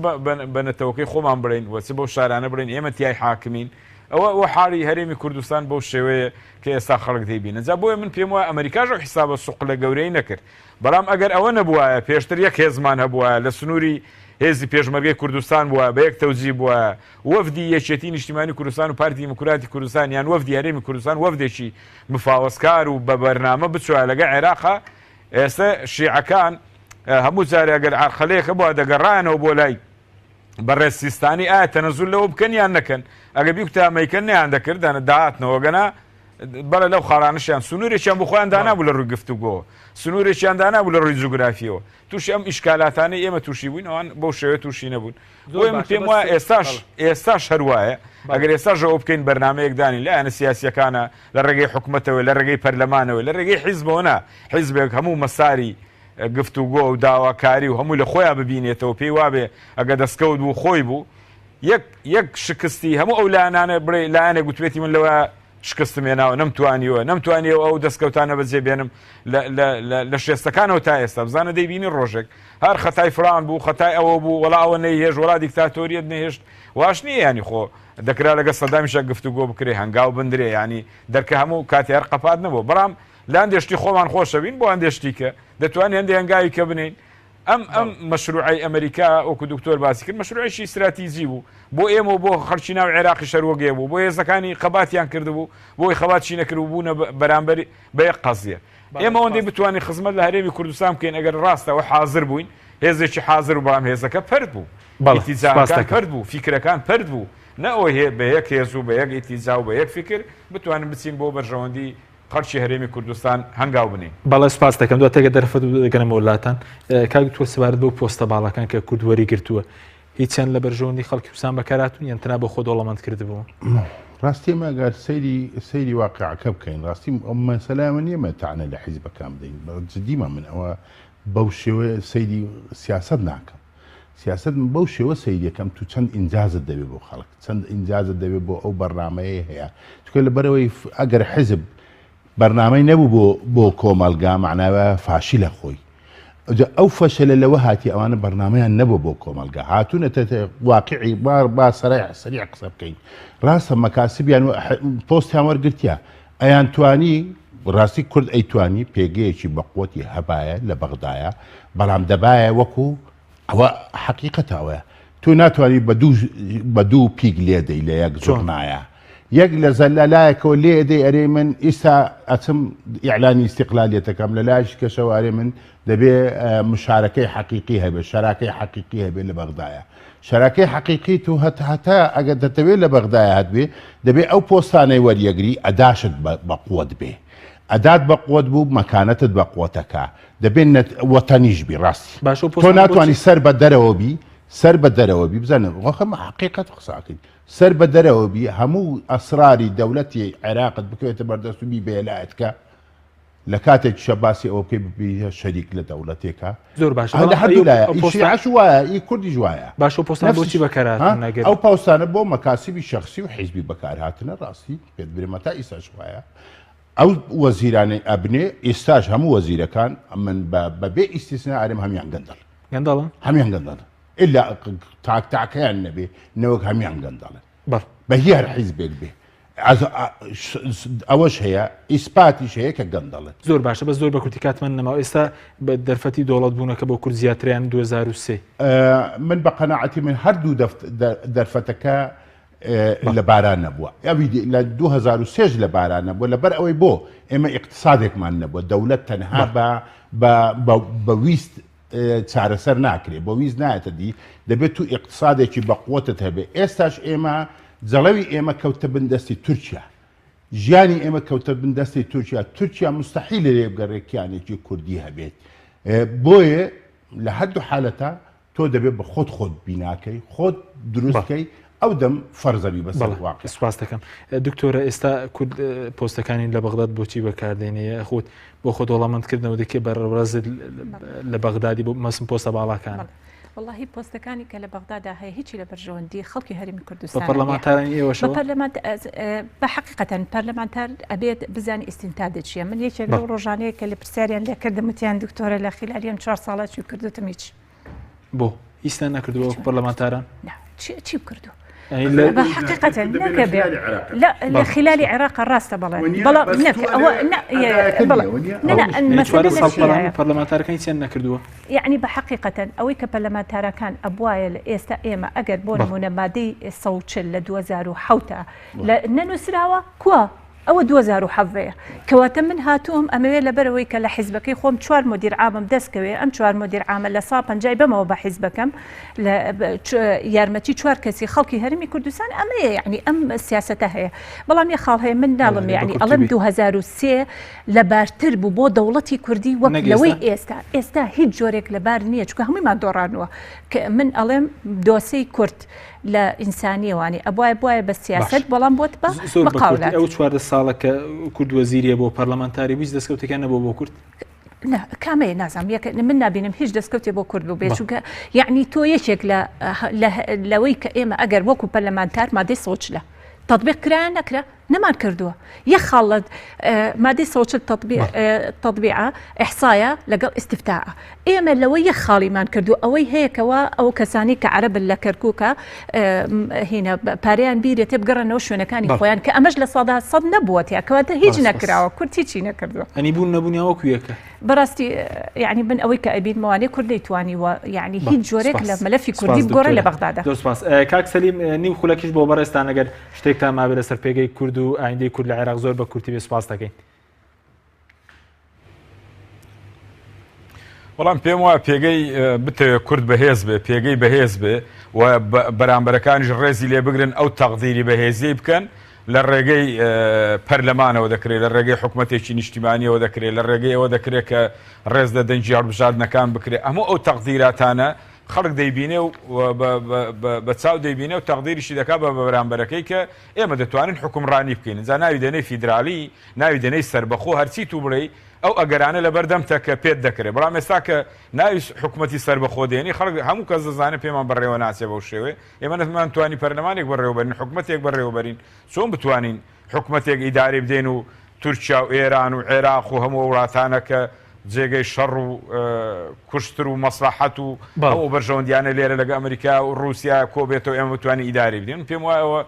بەنەتەوەکەی خۆمان بڕین وەچ بەو شارانە بڕین ئێمە تیای حاکمین ئەوە حاڵی هەرێمی کوردستان بەو شێوەیە کە ئێستا خەڵک دەیبینە جا بۆیە من پێم وایە ئەمریکاژە حیسابە سوق لە گەورەی نەکرد بەڵام ئەگەر ئەوە نەبووایە پێشتر یەک هێزمان هەبووە لە سنووری هێزی پێشمەرگەی کوردستان بووە بە یەک تەوجی بووە وەفدی یەکێتی نیشتیمانی کوردستان و پارتی دیموکراتی کوردستان یان وەفدی هەرێمی کوردستان وەفدێکی مفاوەزکار و بە بەرنامە بچوە لەگە عێراقا ئێستا شیعەکان هەموو جارێ ئەگەر عەرقەلەیەکە بووە دەگەڕایەنەوە بۆ لای بەڕێز سیستانی ئایا تەنەزول لەوە بکەن یان نەکەن ئەگە بیکوتە ئەمەیکەن نەیان دەکردانە داهاتنەوە گەنا بەڵێ لەو خاڵانشیان سنوورێکیان بۆ خۆیان دانابوو لە ڕووی گفتوگۆ سنوورێکیان دانابوو لە ڕووی جوگرافیەوە تووشی ئەم ئیشکالاتانەی ئێمە تووشی بووین ئەوان بەو شێوە تووشی نەبوون بۆیە من پێم وایە ئێستاش هەروایە ئەگەر ئێستاش ئەوە بکەین بەرنامەیەک دانی لایەنە سیاسیەکانە لە ڕێگەی حکوومەتەوە لە ڕێگەی پەرلەمانەوە لە ڕێگەی حیزبەوە حیزبێک هەموو مەساری گفتوگۆ و داواکاری و هەموو لە خۆیان ببینێتەوە پێی وابێ ئەگە دەستکەوت بوو خۆی بوو یەک شکستی هەموو ئەو لایەنانە بڕێ لایەنێ گوتوێتی من لەوە شکستم هێناوە نەمتوانیەوە ئەو دەستکەوتانە بەجێ بێنم لە شێستەکانەوە تا ئێستا بزانە دەیبینی ڕۆژێک هەر خەتای فران بوو خەتای ئەوە بوو وەڵا ئەوە نەیهێژ وڵا دیکتاتۆریەت نەهێشت واش نییە ینی خۆ دەکرا لەگە سەدامیشە گفتوگۆ بکرێ هەنگاو بندرێ ینی دەرکە هەموو کاتی هەر قەپات نەبوو بەڵام لە هەندێشتی خۆمان خۆشەوین بۆ هەندێشتی کە دەتوانین هەندێک هەنگاوی کە بنین ئەم مەشروعی ئەمریکا وەکو دکتۆر باسی کرد مەشروعیشی استراتیژی بوو بۆ ئێمە و بۆ خەڵکی ناو عێراقی شەروەگێ بوو بۆ هێزەکانی خەباتیان کردبوو بۆی خەباتشی نەکردبوو بوونە بەرامبەر بە یەک قەزیە ئێمە ئەوەندەی بتوانین خزمەت لە هەرێمی کوردستان بکەین ئەگەر ڕاستەوە حاضر بووین هێزێکی حاضر و بەڵام هێزەکە پەرد بوو ئیتیجاکان پەرد بوو فیکرەکان پەرد بوو نەوەی بە یەک هێز و بە یەک ئیتیجا و بە یەک فکر بتوانین بچین بۆ بەرژەوەندی خەڵکی هەرێمی کوردستان هەنگاو بنین
بەڵێ سپاس دەکەم دواتە دەرفەت دەگەنەوە وڵاتان کاک تۆ سەبارەت بۆ پۆستە باڵەکان کە کورد وەری گرتووە هیچیان لە بەرژەوەندی خەڵکی کوردستان بەکارهاتوون یان تەنها بە خۆ دەوڵەمەند کردبوو
ڕاستی ئەگەر سەیری واقعەکە بکەین ڕاستی مەسەلای من نییە مەتانە لە حیزبەکان بدەین جدیمە من ئەوە بەو شێوەیە سەیری سیاست ناکەم سیاست من بەو شێوە سەیریەکەم تو چەند ئینجازت دەبێت بۆ خەڵک چەند ئینجازت دەبێت بۆ ئەو بەرنامەیە هەیە چکە لەبەرەوەی ئەگەر حیزب بەرنامەی نەبوو بۆ کۆمەلگا معناوە فاشی لە خۆی ئەو فەشەلە لەوە هاتی ئەوانە بەرنامەیان نەبوو بۆ کۆمەلگا هاتوونەتە واقعی با سەریع قسە بکەین ڕاستە مەکاسبیان پۆستیان وەرگرتیا ئەیان توانی ڕاستی کورد ئەیتوانی پێگەیەکی بەقوەتی هەبایە لە بەغدایە بەڵام دەبایە وەکو ئەوە حەقیقەتەوەیە تو ناتوانانی بە دوو پیک لێدەی لە یەک جۆرنایە یەک لە زەلالایەکەوە لێ دەی ئەرێ من ئیستا ئەچم ئیعلانی استقلالیەتەکەم لە لایش کەشەوە ئەرێ من دەبێ مشارەکەی حەقیقی هەبێ شەراکەی حەقیقی هەبێ لە بەغدایە شەراکەی حەقیقی تو هەتا ئەگەر دەتەوێت لە بەغدایە هەبێ دەبێ ئەو پۆستانەی وەریەگری ئەداشت بە قووەت بێ ئەدات بە قووەت بوو مەکانەتت بە قووەتەکە دەبێت وەتەنیش بی ڕاستی تۆ ناتوانانی سەر بە دەرەوە بی سەر بە دەرەوە بی بزانن وەخەمە حقیقەت قساکەین سەر بە دەرەوە بی هەموو ئەسراری دەوڵەتی عێراقت بکەوێتە بەردەست و بی بێلایەتکە لە کاتێک شەباسی ئەوە بکەی ببی شەریک لە دەوڵەتێکە
زۆر باش
لە هەردوو لایە ئیشیعەش وایە ئی کوردیش وایە
باش پۆستان بۆچی بەکارهاتن نەگەر
ئەو پاوسانە بۆ مەکاسبی شەخسی و حیزبی بەکارهاتنە ڕاستی پێت برێمە تا ئیساش وایە ئەو وەزیرانەی ئەبنێ ئێستاش هەموو وەزیرەکان من بەبێ ئیستیسنا ئارێم هەمیان
گەندەڵن
هەمیان گەندەڵن ئللا تاکەیان نەبێ نەوەک هەمیان گەندەڵن بە هیار حیزبێک بێ ئەوەش هەیە ئیسپاتیش هەیە کە گەندەڵێت
زۆر باشە بە زۆر بە کورتی کاتمان نەماوە ئێستا بە دەرفەتی دەوڵەت بوونەکە بۆ کورد زیاتریان 2003
من بە قەناعەتی من هەردوو دەرفەتەکە لە باران نەبووە لە 2003 لە باران نەبووە لەبەر ئەوەی بۆ ئێمە ئیقتصادێکمان نەبووە دەوڵەت تەنها بە ویست چارەسەر ناکرێت بە ویست نایەتە دی دەبێت تو ئیقتصادێکی بە قوتت هەبێ ئێستاش ئێمە جەڵەوی ئێمە کەوتە بندەستی تورکیا ژیانی ئێمە کەوتە بندەستی تورکیا مستحیل لێ بگەڕێکیانێکی کوردی هەبێت بۆیە لە حد و حالەتە تۆ دەبێت بە خۆت بیناکەی خۆت دروستکەی ئەو دەم فەرزەبی بەسەر واقع.
سپاس دەکەم دکتۆرە ئێستا کورد پۆستەکانی لە بەغداد بۆچی بەکاردێنەیە خۆت بۆ خۆت وەڵامەندکردنەوە دەکێ بەڕێوەرزت لە بەغدادی بۆ مەسم پۆستە باڵاکان.
والله پۆستەکانی کە لە بەغدادا هەیە هیچی لە بەرژەوەندی خەڵکی هەرمی کوردستان
بە پەرلەمانتارانی ئێوەشەوە
بە حقیقەتەن پەرلەمانتار ئەبێت بزانی ئیستینتادە چییە. من یەکێک لەو ڕۆژانەیە کە لە پرسیاریان لێکردم وتیان دکتۆرە لە خلالیم 4 ساڵات چی کردوتم هیچ.
بۆ ئیستا نەکردووە پەرلەمانتاران
چی کردو؟ حقيقة لا خلال العراق الراس بلا يعني بحقيقة أوي كبرلمانتارا كان أبوايل إستا إما أجر بون مادي صوت لدوزارو حوتا لأنه سراوا كوا أو دوزارو حظية كواتم من هاتوم أموي لبروي كلا حزبك خوم شوار مدير عام دسكوي أم شوار مدير عام لصابن جايبة ما بحزبكم يارمتي شوار كسي خلقي هرمي كردستان أم يعني أم السياسة هي بلام يخال هي من نالم يعني ألم 2003 لبارتر بو دولتي كردي وكلوي إستا هيج جوريك لبارنية شو هم ما دورانوا من ألم دوسي كرد لإنسانية واني أبواي بالسياسة بلام بوت بقاولات
أو شوار الصالة كرد وزيري بو برلمانتاري بيز دسكوتي كان بو كرد
لا كامل نازم منا بينم هيج دسكوتي بو كرد بو بيشو يعني تو يشك لويك إما أجر وكو برلمانتار ما دي صوتش له تطبيق كران نكره نمان كردوه يخلد مادي صوت التطبيع إحصايا لقل استفتاء إما لو يخالي مان كردو أوي هيك أو كساني كعرب اللي كركوكا هنا باريان بيري تبقى نوشو نكاني خويان كأمجل صد نبوت يا كوات هيج نكراو كرت هيجي نكردو
أني نبوني أوكيك
براستي يعني من أوي كأبين مواني كردي تواني ويعني هيج جوريك لملفي كردي بقرة لبغداد
دوس باس كاك سليم نيو خلكيش بو برستان أجر اشتكت ما برسر بيجي كرد و ئایندەی کورد لە عێراق زۆر بە کورتی سوپاس دەکەین.
وەڵام پێم وایە پێگەی بتەوێت کورد بەهێز بێ پێگەی بەهێز بێ و بەرامبەرەکانیش ڕێزی لێ بگرن ئەو تەقدیری بەهێزی بکەن لە ڕێگەی پەرلەمانەوە دەکرێت لە ڕێگەی حکوومەتێکی نیشتیمانیەوە دەکرێت لە ڕێگەی ئەوە دەکرێت کە ڕێز لە دەنجی هەڵبژاردنەکان بکرێت هەموو ئەو تەقدیراتانە خەڵک دەیبینێ و بە چاو دەیبینێ و تەقدیریشی دەکات بە بەرامبەرەکەی کە ئێمە دەتوانین حکومڕانی بکەین جا ناوی دەنەی فیدرالی ناوی دەنەی سەربەخۆ هەرچی تو بڵێ ئەو ئەگەرانە لە بەردەمتە کە پێت دەکرێت بەڵام ئێستا کە ناوی حکوومەتی سەربەخۆ دێنی خەڵک هەموو کەس دەزانێت پێمان بەڕێوە ناچێ بەو شێوێ ئێمە نەتوانین پەرلەمانێک بەڕێوەبەرین حکوومەتێک بەڕێوەبەرین چۆن بتوانین حکوومەتێک ئیداری بدەین و تورکیا و ئێران و عێراق و هەموو وڵاتانە کە جێگەی شەڕ و کوشتر و مەسلحەت و ئەو بەرژەوەندیانە لێرە لەگە ئەمریکا و رووسیا کۆ بێتەوە ئێمە بتوانین ئیداری بدەین پێم وایەوە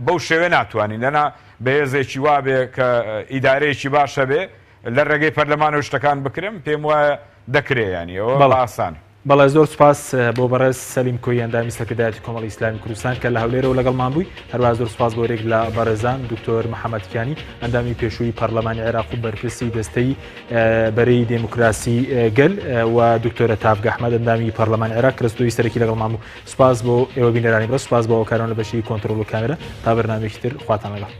بەو شێوێ ناتوانین لەنا بەهێزێکی وابێ کە ئیدارەیەکی باشە بێ لە ڕێگەی پەرلەمانەوە شتەکان بکرێن پێم وایە دەکرێ ینی ئەوە ئاسان.
بەڵێ زۆر سوپاس بۆ بەڕێز سەلیم کۆی ئەندامی سەرکردایەتی کۆمەڵی ئیسلامی کوردستان کە لە هەولێرەوە لەگەڵمان بووی هەروە زۆر سوپاس بۆ یەک لە بەڕێزان دکتۆر محەممەدکیانی ئەندامی پێشووی پەرلەمانی عێراق و بەرپرسی دەستەی بەرەی دموکراسی گەل و دکتۆرە تافگە ئەحمەد ئەندامی پەرلەمانی عێراق کەرەستۆی سەرەکی لەگەڵمان بوو. سوپاس بۆ ئێوە بینەرانی بە سوپاس بۆ ئەو کارۆنە بەشی کۆنتڕۆل و کامێرە تا بەرنامێکی تر خواتان لەگەڵ.